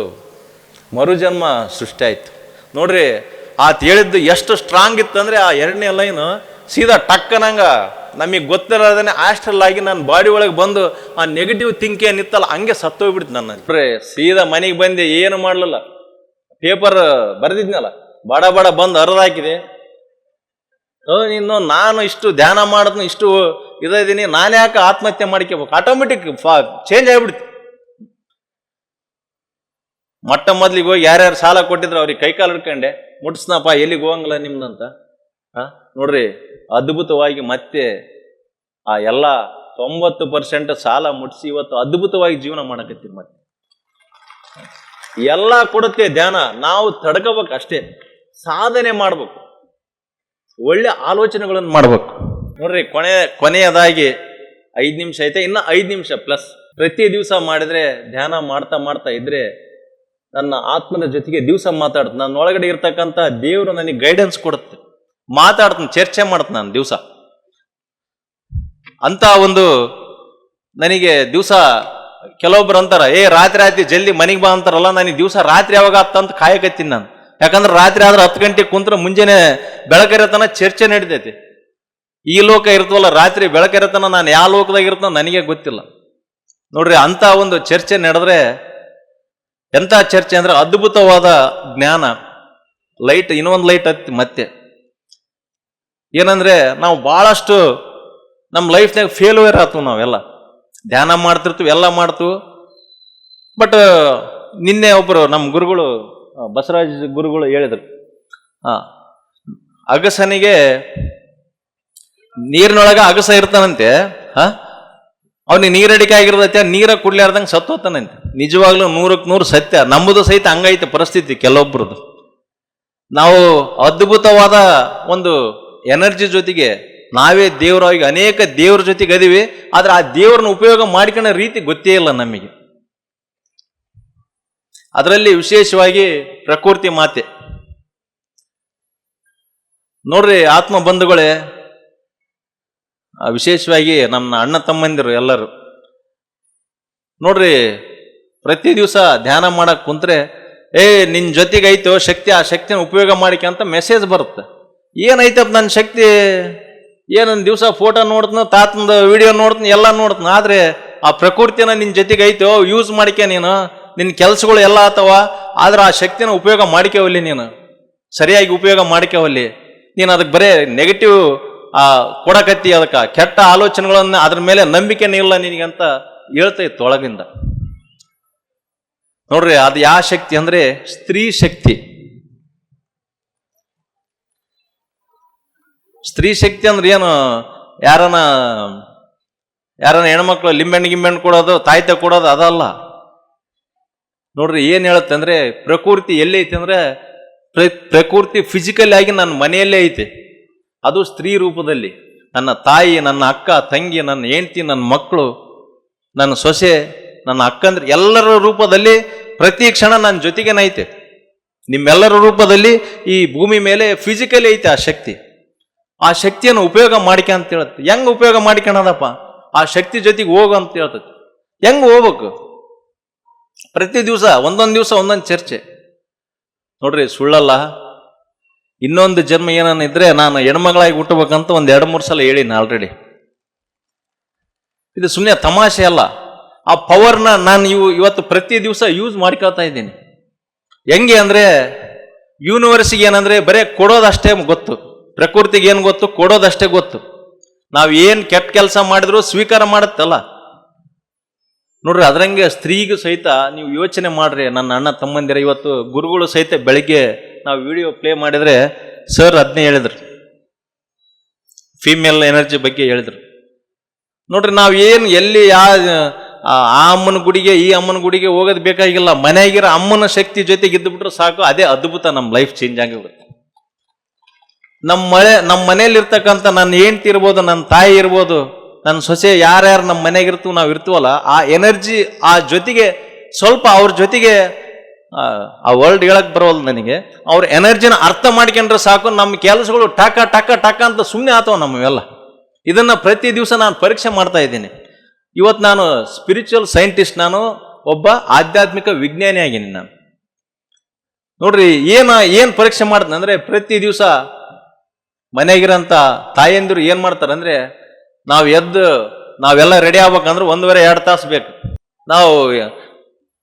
ಮರುಜನ್ಮ ಸೃಷ್ಟಿ ಆಯ್ತು. ನೋಡ್ರಿ, ಆತ ಹೇಳಿದ್ದು ಎಷ್ಟು ಸ್ಟ್ರಾಂಗ್ ಇತ್ತು ಅಂದರೆ, ಆ 2ನೇ ಲೈನು ಸೀದಾ ಟಕ್ಕನಂಗ ನಮಗೆ ಗೊತ್ತಿರೋದನ್ನೇ ಆಸ್ಟ್ರಲ್ ಆಗಿ ನನ್ನ ಬಾಡಿ ಒಳಗೆ ಬಂದು ಆ ನೆಗೆಟಿವ್ ಥಿಂಕ್ ಏನಿತ್ತಲ್ಲ ಹಂಗೆ ಸತ್ತೋಗ್ಬಿಡ್ತು ನನ್ನ. ಸೀದಾ ಮನೆಗೆ ಬಂದು ಏನು ಮಾಡಲಿಲ್ಲ, ಪೇಪರ್ ಬರೆದಿದ್ನಲ್ಲ ಬಡ ಬಂದು ಹರಿದಾಕಿದೆ. ನಾನು ಇಷ್ಟು ಧ್ಯಾನ ಮಾಡಿದ್ನು, ಇಷ್ಟು ಇದ್ದೀನಿ, ನಾನು ಯಾಕೆ ಆತ್ಮಹತ್ಯೆ ಮಾಡ್ಕೋಬೇಕು? ಆಟೋಮೆಟಿಕ್ ಚೇಂಜ್ ಆಗಿಬಿಡ್ತು. ಮೊದಲಿಗೆ ಹೋಗಿ ಯಾರ್ಯಾರು ಸಾಲ ಕೊಟ್ಟಿದ್ರು ಅವ್ರಿಗೆ ಕೈಕಾಲು ಹಿಡ್ಕೊಂಡೆ, ಮುಟ್ಸ್ನಪ್ಪ, ಎಲ್ಲಿಗೆ ಹೋಗಂಗಿಲ್ಲ ನಿಮ್ದಂತ. ನೋಡ್ರಿ, ಅದ್ಭುತವಾಗಿ ಮತ್ತೆ ಆ ಎಲ್ಲ 90% ಸಾಲ ಮುಟ್ಸಿ ಇವತ್ತು ಅದ್ಭುತವಾಗಿ ಜೀವನ ಮಾಡಕತ್ತೀವಿ. ಮತ್ತೆ ಎಲ್ಲ ಕೊಡುತ್ತೆ ಧ್ಯಾನ, ನಾವು ತಡ್ಕೋಬೇಕು ಅಷ್ಟೇ, ಸಾಧನೆ ಮಾಡ್ಬೇಕು, ಒಳ್ಳೆ ಆಲೋಚನೆಗಳನ್ನು ಮಾಡ್ಬೇಕು. ನೋಡ್ರಿ, ಕೊನೆಯದಾಗಿ 5 ನಿಮಿಷ ಐತೆ, ಇನ್ನು 5 ನಿಮಿಷ ಪ್ಲಸ್ ಪ್ರತಿ ದಿವಸ ಮಾಡಿದ್ರೆ, ಧ್ಯಾನ ಮಾಡ್ತಾ ಇದ್ರೆ ನನ್ನ ಆತ್ಮನ ಜೊತೆಗೆ ದಿವಸ ಮಾತಾಡ್ತೀನಿ. ನನ್ನ ಒಳಗಡೆ ಇರ್ತಕ್ಕಂಥ ದೇವರು ನನಗೆ ಗೈಡೆನ್ಸ್ ಕೊಡುತ್ತೆ, ಮಾತಾಡ್ತೀನಿ, ಚರ್ಚೆ ಮಾಡ್ತೀನಿ ನಾನು ದಿವಸ. ಅಂತ ಒಂದು ನನಗೆ ದಿವಸ ಕೆಲವೊಬ್ರು ಅಂತಾರ, ರಾತ್ರಿ ಜಲ್ದಿ ಮನೆಗೆ ಬಾ ಅಂತಾರಲ್ಲ, ನನಗೆ ದಿವಸ ರಾತ್ರಿ ಯಾವಾಗ ಅಂತ ಕಾಯಕತ್ತೀನಿ ನಾನು. ಯಾಕಂದ್ರೆ ರಾತ್ರಿ ಆದ್ರೆ 10 ಗಂಟೆಗೆ ಕುಂತ್ರೆ ಮುಂಜಾನೆ ಬೆಳಕರಿತನ ಚರ್ಚೆ ನಡೀತೈತಿ. ಈ ಲೋಕ ಇರ್ತವಲ್ಲ, ರಾತ್ರಿ ಬೆಳಕರಿತನ ನಾನು ಯಾವ ಲೋಕದಾಗ ಇರ್ತನೋ ನನಗೆ ಗೊತ್ತಿಲ್ಲ. ನೋಡ್ರಿ, ಅಂತ ಒಂದು ಚರ್ಚೆ ನಡೆದ್ರೆ ಎಂಥ ಚರ್ಚೆ ಅಂದ್ರೆ ಅದ್ಭುತವಾದ ಜ್ಞಾನ. ಲೈಟ್, ಇನ್ನೊಂದು ಲೈಟ್ ಹತ್ತಿ ಮತ್ತೆ ಏನಂದ್ರೆ, ನಾವು ಭಾಳಷ್ಟು ನಮ್ಮ ಲೈಫ್ನಾಗ ಫೇಲ್ಯೂರ್ ಆಯ್ತು. ನಾವೆಲ್ಲ ಧ್ಯಾನ ಮಾಡ್ತಿರ್ತೀವಿ, ಎಲ್ಲ ಮಾಡ್ತೀವಿ. ಬಟ್ ನಿನ್ನೆ ಒಬ್ಬರು ನಮ್ಮ ಗುರುಗಳು, ಬಸವರಾಜ್ ಗುರುಗಳು ಹೇಳಿದ್ರು, ಅಗಸನಿಗೆ ನೀರಿನೊಳಗೆ ಅಗಸ ಇರ್ತಾನಂತೆ, ಅವನಿಗೆ ನೀರಡಿಕೆ ಆಗಿರ್ತೈತೆ, ನೀರ ಕುಡ್ಲಾರ್ದಂಗೆ ಸತ್ತೋತಾನಂತೆ. ನಿಜವಾಗ್ಲೂ 100ಕ್ಕೆ 100 ಸತ್ಯ. ನಮ್ಮದು ಸಹಿತ ಹಂಗೈತೆ ಪರಿಸ್ಥಿತಿ ಕೆಲವೊಬ್ರದ್ದು. ನಾವು ಅದ್ಭುತವಾದ ಒಂದು ಎನರ್ಜಿ ಜೊತೆಗೆ ನಾವೇ ದೇವರಾಗಿ ಅನೇಕ ದೇವ್ರ ಜೊತೆಗೆ ಅದೀವಿ, ಆದ್ರೆ ಆ ದೇವ್ರನ್ನ ಉಪಯೋಗ ಮಾಡ್ಕೊಳ್ಳೋ ರೀತಿ ಗೊತ್ತೇ ಇಲ್ಲ ನಮಗೆ. ಅದರಲ್ಲಿ ವಿಶೇಷವಾಗಿ ಪ್ರಕೃತಿ ಮಾತೆ. ನೋಡ್ರಿ ಆತ್ಮ ಬಂಧುಗಳೇ, ವಿಶೇಷವಾಗಿ ನಮ್ಮ ಅಣ್ಣ ತಮ್ಮಂದಿರು ಎಲ್ಲರೂ ನೋಡ್ರಿ, ಪ್ರತಿ ದಿವಸ ಧ್ಯಾನ ಮಾಡಕ್ ಕುಂತ್ರೆ ನಿನ್ ಜೊತೆಗೆ ಐತೋ ಶಕ್ತಿ, ಆ ಶಕ್ತಿನ ಉಪಯೋಗ ಮಾಡಿಕೆ ಅಂತ ಮೆಸೇಜ್ ಬರುತ್ತೆ. ಏನೈತಪ್ಪ ನನ್ನ ಶಕ್ತಿ, ಏನೊಂದು ದಿವಸ ಫೋಟೋ ನೋಡ್ತನ, ತಾತಂದ ವಿಡಿಯೋ ನೋಡ್ತೀನಿ, ಎಲ್ಲ ನೋಡ್ತೀನಿ, ಆದ್ರೆ ಆ ಪ್ರಕೃತಿನ ನಿನ್ ಜೊತೆಗೆ ಐತೋ ಯೂಸ್ ಮಾಡಿಕೆ ನೀನು, ನಿನ್ನ ಕೆಲಸಗಳು ಎಲ್ಲ ಆತವ, ಆದ್ರೆ ಆ ಶಕ್ತಿನ ಉಪಯೋಗ ಮಾಡಿಕೆವಲ್ಲಿ, ನೀನು ಸರಿಯಾಗಿ ಉಪಯೋಗ ಮಾಡಿಕೆವಲ್ಲಿ, ನೀನು ಅದಕ್ಕೆ ಬರೇ ನೆಗೆಟಿವ್ ಕೊಡಕತ್ತಿ, ಅದಕ್ಕೆ ಕೆಟ್ಟ ಆಲೋಚನೆಗಳನ್ನ ಅದ್ರ ಮೇಲೆ ನಂಬಿಕೆನೇ ಇಲ್ಲ ನಿನಗಂತ ಹೇಳ್ತೈತೆ ಒಳಗಿಂದ. ನೋಡ್ರಿ, ಅದು ಯಾವ ಶಕ್ತಿ ಅಂದ್ರೆ ಸ್ತ್ರೀ ಶಕ್ತಿ. ಸ್ತ್ರೀ ಶಕ್ತಿ ಅಂದ್ರೆ ಏನು, ಯಾರನ ಹೆಣ್ಮಕ್ಳು ಲಿಂಬೆಣ್ಣು ಗಿಂಬೆಣ್ಣು ಕೊಡೋದು, ತಾಯ್ತೆ ಕೊಡೋದು ಅದಲ್ಲ. ನೋಡ್ರಿ ಏನ್ ಹೇಳುತ್ತೆ ಅಂದ್ರೆ, ಪ್ರಕೃತಿ ಎಲ್ಲಿ ಐತಿ ಅಂದ್ರೆ ಪ್ರಕೃತಿ ಫಿಸಿಕಲ್ ಆಗಿ ನನ್ನ ಮನೆಯಲ್ಲೇ ಐತೆ, ಅದು ಸ್ತ್ರೀ ರೂಪದಲ್ಲಿ. ನನ್ನ ತಾಯಿ, ನನ್ನ ಅಕ್ಕ ತಂಗಿ, ನನ್ನ ಹೆಂಡತಿ, ನನ್ನ ಮಕ್ಕಳು, ನನ್ನ ಸೊಸೆ, ನನ್ನ ಅಕ್ಕಂದ್ರೆ ಎಲ್ಲರ ರೂಪದಲ್ಲಿ ಪ್ರತಿ ಕ್ಷಣ ನನ್ನ ಜೊತೆಗೇನೈತೆ. ನಿಮ್ಮೆಲ್ಲರ ರೂಪದಲ್ಲಿ ಈ ಭೂಮಿ ಮೇಲೆ ಫಿಸಿಕಲಿ ಐತೆ ಆ ಶಕ್ತಿ. ಆ ಶಕ್ತಿಯನ್ನು ಉಪಯೋಗ ಮಾಡಿಕೆ ಅಂತ ಹೇಳುತ್ತೆ. ಹೆಂಗ್ ಉಪಯೋಗ ಮಾಡಿಕೊಳ್ಳೋದಪ್ಪ, ಆ ಶಕ್ತಿ ಜೊತೆಗೆ ಹೋಗು ಅಂತ ಹೇಳ್ತದೆ. ಹೆಂಗ್ ಹೋಗ್ಬೇಕು? ಪ್ರತಿ ದಿವಸ ಒಂದೊಂದು ದಿವಸ ಒಂದೊಂದು ಚರ್ಚೆ. ನೋಡ್ರಿ ಸುಳ್ಳಲ್ಲ, ಇನ್ನೊಂದು ಜನ್ಮ ಏನನ್ನಿದ್ರೆ ನಾನು ಹೆಣ್ಮಗಳಾಗಿ ಹುಟ್ಟಬೇಕಂತ 2-3 ಸಲ ಹೇಳಿನಿ ಆಲ್ರೆಡಿ. ಇದು ಸುಮ್ಮನೆ ತಮಾಷೆ ಅಲ್ಲ. ಆ ಪವರ್ನ ನಾನು ಇವತ್ತು ಪ್ರತಿ ದಿವಸ ಯೂಸ್ ಮಾಡ್ಕೊಳ್ತಾ ಇದ್ದೀನಿ. ಹೆಂಗೆ ಅಂದ್ರೆ, ಯೂನಿವರ್ಸಿಗೆ ಏನಂದ್ರೆ ಬರೇ ಕೊಡೋದಷ್ಟೇ ಗೊತ್ತು, ಪ್ರಕೃತಿಗೆ ಏನು ಗೊತ್ತು, ಕೊಡೋದಷ್ಟೇ ಗೊತ್ತು. ನಾವು ಏನು ಕೆಟ್ಟ ಕೆಲಸ ಮಾಡಿದ್ರು ಸ್ವೀಕಾರ ಮಾಡುತ್ತಲ್ಲ. ನೋಡ್ರಿ, ಅದ್ರಂಗೆ ಸ್ತ್ರೀಗೂ ಸಹಿತ ನೀವು ಯೋಚನೆ ಮಾಡ್ರಿ. ನನ್ನ ಅಣ್ಣ ತಮ್ಮಂದಿರ ಇವತ್ತು ಗುರುಗಳು ಸಹಿತ ಬೆಳಿಗ್ಗೆ ನಾವು ವಿಡಿಯೋ ಪ್ಲೇ ಮಾಡಿದ್ರೆ ಸರ್ ಅದನ್ನೇ ಹೇಳಿದ್ರು, ಫೀಮೇಲ್ ಎನರ್ಜಿ ಬಗ್ಗೆ ಹೇಳಿದ್ರು. ನೋಡ್ರಿ, ನಾವು ಏನು ಎಲ್ಲಿ ಆ ಅಮ್ಮನ ಗುಡಿಗೆ ಈ ಅಮ್ಮನ ಗುಡಿಗೆ ಹೋಗೋದು ಬೇಕಾಗಿಲ್ಲ. ಮನೆಯಾಗಿರೋ ಅಮ್ಮನ ಶಕ್ತಿ ಜೊತೆಗೆ ಇದ್ದುಬಿಟ್ರೆ ಸಾಕು, ಅದೇ ಅದ್ಭುತ, ನಮ್ಮ ಲೈಫ್ ಚೇಂಜ್ ಆಗಿರುತ್ತೆ. ನಮ್ಮ ಮನೇಲಿ ಇರ್ತಕ್ಕಂಥ ನನ್ನ ಹೆಂಡತಿ ಇರ್ಬೋದು, ನನ್ನ ತಾಯಿ ಇರ್ಬೋದು, ನನ್ನ ಸೊಸೆ, ಯಾರ್ಯಾರು ನಮ್ಮ ಮನೆಯಾಗಿರ್ತೀವಿ ನಾವು ಇರ್ತೀವಲ್ಲ, ಆ ಎನರ್ಜಿ ಆ ಜೊತೆಗೆ ಸ್ವಲ್ಪ ಅವ್ರ ಜೊತೆಗೆ ಆ ವರ್ಲ್ಡ್ ಹೇಳಕ್ ಬರೋಲ್ಲ ನನಗೆ, ಅವ್ರ ಎನರ್ಜಿನ ಅರ್ಥ ಮಾಡ್ಕೊಂಡ್ರೆ ಸಾಕು, ನಮ್ಮ ಕೆಲಸಗಳು ಟಕ ಟಕ ಟಕ ಅಂತ ಸುಮ್ಮನೆ ಆತವ ನಮ್ಮವೆಲ್ಲ. ಇದನ್ನ ಪ್ರತಿ ದಿವಸ ನಾನು ಪರೀಕ್ಷೆ ಮಾಡ್ತಾ ಇದ್ದೀನಿ. ಇವತ್ತು ನಾನು ಸ್ಪಿರಿಚುವಲ್ ಸೈಂಟಿಸ್ಟ್, ನಾನು ಒಬ್ಬ ಆಧ್ಯಾತ್ಮಿಕ ವಿಜ್ಞಾನಿ ಆಗಿನಿ ನಾನು. ನೋಡ್ರಿ, ಏನ್ ಪರೀಕ್ಷೆ ಮಾಡ್ತೀನಿ ಅಂದ್ರೆ, ಪ್ರತಿ ದಿವಸ ಮನೆಗಿರಂತ ತಾಯಂದಿರು ಏನ್ ಮಾಡ್ತಾರಂದ್ರೆ, ನಾವೆಲ್ಲ ರೆಡಿ ಆಗ್ಬೇಕಂದ್ರೆ 1.5-2 ತಾಸು ಬೇಕು. ನಾವು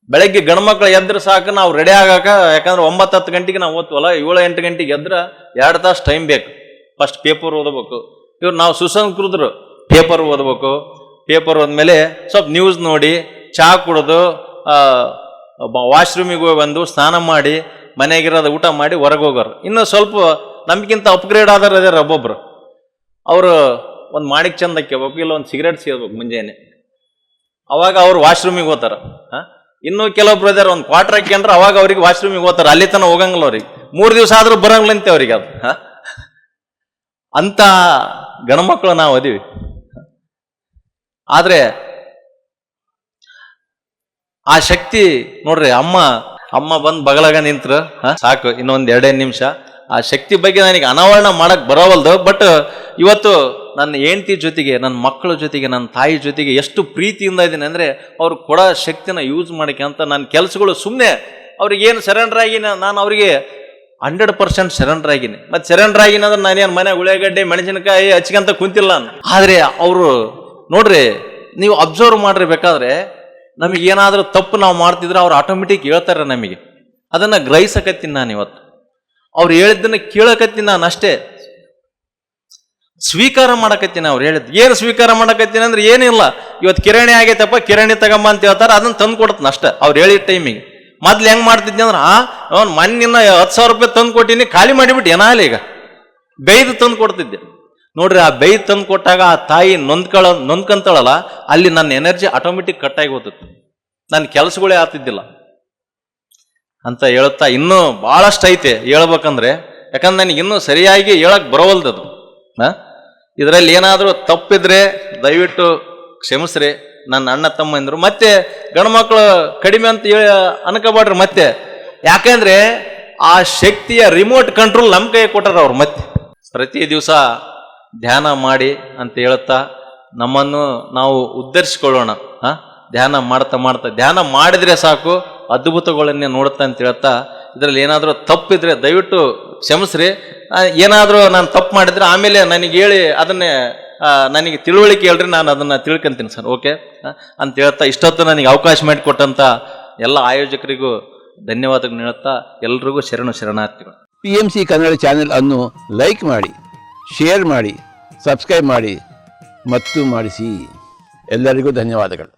ಬೆಳಗ್ಗೆ ಗಂಡ್ಮಕ್ಳು ಎದ್ರೆ ಸಾಕು ನಾವು ರೆಡಿ ಆಗಾಕ, ಯಾಕಂದ್ರೆ 9-10 ಗಂಟೆಗೆ ನಾವು ಓದ್ತೀವಲ್ಲ, 7-8 ಗಂಟೆಗೆ ಎದ್ರೆ 2 ತಾಸು ಟೈಮ್ ಬೇಕು. ಫಸ್ಟ್ ಪೇಪರ್ ಓದಬೇಕು. ಇವ್ರು ನಾವು ಸುಸಂಸ್ಕೃತರು, ಪೇಪರ್ ಓದಬೇಕು. ಪೇಪರ್ ಹೋದ್ಮೇಲೆ ಸ್ವಲ್ಪ ನ್ಯೂಸ್ ನೋಡಿ, ಚಹಾ ಕುಡಿದು, ವಾಶ್ರೂಮಿಗೆ ಹೋಗಿ ಬಂದು ಸ್ನಾನ ಮಾಡಿ, ಮನೆಗಿರೋದು ಊಟ ಮಾಡಿ ಹೊರಗೆ ಹೋಗೋರು. ಇನ್ನು ಸ್ವಲ್ಪ ನಮ್ಗಿಂತ ಅಪ್ಗ್ರೇಡ್ ಆದಾರ ಅದಾರ ಒಬ್ಬೊಬ್ರು, ಅವರು ಒಂದು ಮಾಡಿಕ್ ಚಂದ ಹಾಕ್ಯಬೇಕು, ಇಲ್ಲ ಒಂದು ಸಿಗರೇಟ್ ಸೇರ್ಬೇಕು ಮುಂಜಾನೆ, ಅವಾಗ ಅವ್ರು ವಾಶ್ರೂಮಿಗೆ ಹೋಗ್ತಾರ. ಇನ್ನು ಕೆಲವೊಬ್ರು ಇದಾರೆ, ಒಂದು ಕ್ವಾರ್ಟರ್ ಹಾಕ್ಯಂಡ್ರೆ ಅವಾಗ ಅವ್ರಿಗೆ ವಾಶ್ರೂಮಿಗೆ ಹೋಗ್ತಾರೆ, ಅಲ್ಲಿ ತನಕ ಹೋಗಂಗಿಲ್ಲ ಅವ್ರಿಗೆ. 3 ದಿವಸ ಆದ್ರೂ ಬರಂಗಿಲ್ಲಂತೆ ಅವ್ರಿಗೆ ಅದು. ಅಂತ ಗಣಮಕ್ಕಳು ನಾವು ಅದೀವಿ. ಆದ್ರೆ ಆ ಶಕ್ತಿ ನೋಡ್ರಿ, ಅಮ್ಮ ಬಂದು ಬಗಲಾಗ ನಿಂತ್ರು ಸಾಕು, ಇನ್ನೊಂದು 2 ನಿಮಿಷ. ಆ ಶಕ್ತಿ ಬಗ್ಗೆ ನನಗೆ ಅನಾವರಣ ಮಾಡಕ್ ಬರೋವಲ್ದು. ಬಟ್ ಇವತ್ತು ನನ್ನ ಹೆಂಡತಿ ಜೊತೆಗೆ, ನನ್ನ ಮಕ್ಕಳ ಜೊತೆಗೆ, ನನ್ನ ತಾಯಿ ಜೊತೆಗೆ ಎಷ್ಟು ಪ್ರೀತಿಯಿಂದ ಇದ್ದೀನಿ ಅಂದ್ರೆ, ಅವ್ರು ಕೊಡೋ ಶಕ್ತಿನ ಯೂಸ್ ಮಾಡಿಕೆ ಅಂತ ನನ್ನ ಕೆಲಸಗಳು ಸುಮ್ಮನೆ ಅವ್ರಿಗೆ ಏನು ಸರೆಂಡರ್ ಆಗಿನ, ನಾನು ಅವರಿಗೆ 100% ಸರೆಂಡರ್ ಆಗಿನಿ. ಮತ್ತೆ ಸರೆಂಡರ್ ಆಗಿನ ಅಂದ್ರೆ ನಾನೇನು ಮನೆ ಉಳ್ಳಾಗಡ್ಡೆ ಮೆಣಸಿನಕಾಯಿ ಹಚ್ಕೊಂತ ಕುಂತಿಲ್ಲ ನಾನು. ಆದ್ರೆ ಅವರು ನೋಡ್ರಿ, ನೀವು ಅಬ್ಸರ್ವ್ ಮಾಡ್ರಿ, ಬೇಕಾದ್ರೆ ನಮಗೆ ಏನಾದ್ರೂ ತಪ್ಪು ನಾವು ಮಾಡ್ತಿದ್ರೆ ಅವ್ರು ಆಟೋಮೆಟಿಕ್ ಹೇಳ್ತಾರೆ ನಮಗೆ. ಅದನ್ನ ಗ್ರಹಿಸಕತ್ತೀನಿ ನಾನು ಇವತ್ತು. ಅವ್ರು ಹೇಳಿದ್ದನ್ನ ಕೇಳಕತ್ತೀನಿ ನಾನು, ಅಷ್ಟೇ ಸ್ವೀಕಾರ ಮಾಡಕತ್ತೀನಿ. ಅವ್ರು ಹೇಳಿದ್ ಏನು ಸ್ವೀಕಾರ ಮಾಡಕತ್ತೀನಿ ಅಂದ್ರೆ ಏನಿಲ್ಲ, ಇವತ್ತು ಕಿರಾಣಿ ಆಗೈತಪ್ಪ, ಕಿರಾಣಿ ತಗೊಂಬ ಅಂತ ಹೇಳ್ತಾರೆ, ಅದನ್ನ ತಂದು ಕೊಡ್ತೀನಿ ಅಷ್ಟೇ. ಅವ್ರು ಹೇಳಿದ ಟೈಮಿಗೆ. ಮೊದ್ಲು ಹೆಂಗ್ ಮಾಡ್ತಿದ್ದೆ ಅಂದ್ರೆ, ಅವ್ನು ಮಣ್ಣಿನ 10,000 ರೂಪಾಯಿ ತಂದು ಕೊಟ್ಟಿನಿ, ಖಾಲಿ ಮಾಡಿಬಿಟ್ಟು ಏನಾಗಲಿ, ಈಗ ಬೈದು ತಂದು ಕೊಡ್ತಿದ್ದೆ. ನೋಡ್ರಿ, ಆ ಬೈದು ತಂದು ಕೊಟ್ಟಾಗ ಆ ತಾಯಿ ನೊಂದ್ಕಂತಾಳಲ್ಲ, ಅಲ್ಲಿ ನನ್ನ ಎನರ್ಜಿ ಆಟೋಮೆಟಿಕ್ ಕಟ್ಟಾಗಿ ಹೋಗ್ತದೆ, ನನ್ನ ಕೆಲಸಗಳೇ ಆಗ್ತಿದ್ದಿಲ್ಲ ಅಂತ ಹೇಳುತ್ತಾ. ಇನ್ನೂ ಬಹಳಷ್ಟು ಐತೆ ಹೇಳ್ಬೇಕಂದ್ರೆ, ಯಾಕಂದ್ರೆ ನನಗೆ ಇನ್ನೂ ಸರಿಯಾಗಿ ಹೇಳಕ್ ಬರೋವಲ್ದದು. ಇದರಲ್ಲಿ ಏನಾದರೂ ತಪ್ಪಿದ್ರೆ ದಯವಿಟ್ಟು ಕ್ಷಮಿಸ್ರಿ. ನನ್ನ ಅಣ್ಣ ತಮ್ಮಂದರು ಮತ್ತೆ ಗಂಡ್ಮಕ್ಳು ಕಡಿಮೆ ಅಂತ ಅನ್ಕೋಬೇಡ್ರಿ ಮತ್ತೆ. ಯಾಕಂದ್ರೆ ಆ ಶಕ್ತಿಯ ರಿಮೋಟ್ ಕಂಟ್ರೋಲ್ ನಮ್ಮ ಕೈ ಕೊಟ್ಟಾರ ಅವ್ರು. ಮತ್ತೆ ಪ್ರತಿ ದಿವಸ ಧ್ಯಾನ ಮಾಡಿ ಅಂತ ಹೇಳ್ತಾ ನಮ್ಮನ್ನು ನಾವು ಉದ್ಧರಿಸಿಕೊಳ್ಳೋಣ. ಧ್ಯಾನ ಮಾಡ್ತಾ ಮಾಡ್ತಾ ಧ್ಯಾನ ಮಾಡಿದ್ರೆ ಸಾಕು ಅದ್ಭುತಗಳನ್ನೇ ನೋಡುತ್ತಾ ಅಂತ ಹೇಳ್ತಾ, ಇದರಲ್ಲಿ ಏನಾದರೂ ತಪ್ಪಿದ್ರೆ ದಯವಿಟ್ಟು ಕ್ಷಮಿಸ್ರಿ. ಏನಾದರೂ ನಾನು ತಪ್ಪು ಮಾಡಿದ್ರೆ ಆಮೇಲೆ ನನಗೆ ಹೇಳಿ ಅದನ್ನೇ ನನಗೆ ತಿಳುವಳಿಕೆ ಹೇಳ್ರಿ, ನಾನು ಅದನ್ನು ತಿಳ್ಕೊಂತೀನಿ ಸರ್. ಓಕೆ ಅಂತ ಹೇಳ್ತಾ ಇಷ್ಟೊತ್ತು ನನಗೆ ಅವಕಾಶ ಮಾಡಿಕೊಟ್ಟಂಥ ಎಲ್ಲ ಆಯೋಜಕರಿಗೂ ಧನ್ಯವಾದಗಳು ಹೇಳುತ್ತಾ ಎಲ್ರಿಗೂ ಶರಣಾರ್ಥಿಗಳು. PMC ಕನ್ನಡ ಚಾನೆಲ್ ಅನ್ನು ಲೈಕ್ ಮಾಡಿ, ಶೇರ್ ಮಾಡಿ, ಸಬ್ಸ್ಕ್ರೈಬ್ ಮಾಡಿ ಮತ್ತು ಮಾಡಿಸಿ. ಎಲ್ಲರಿಗೂ ಧನ್ಯವಾದಗಳು.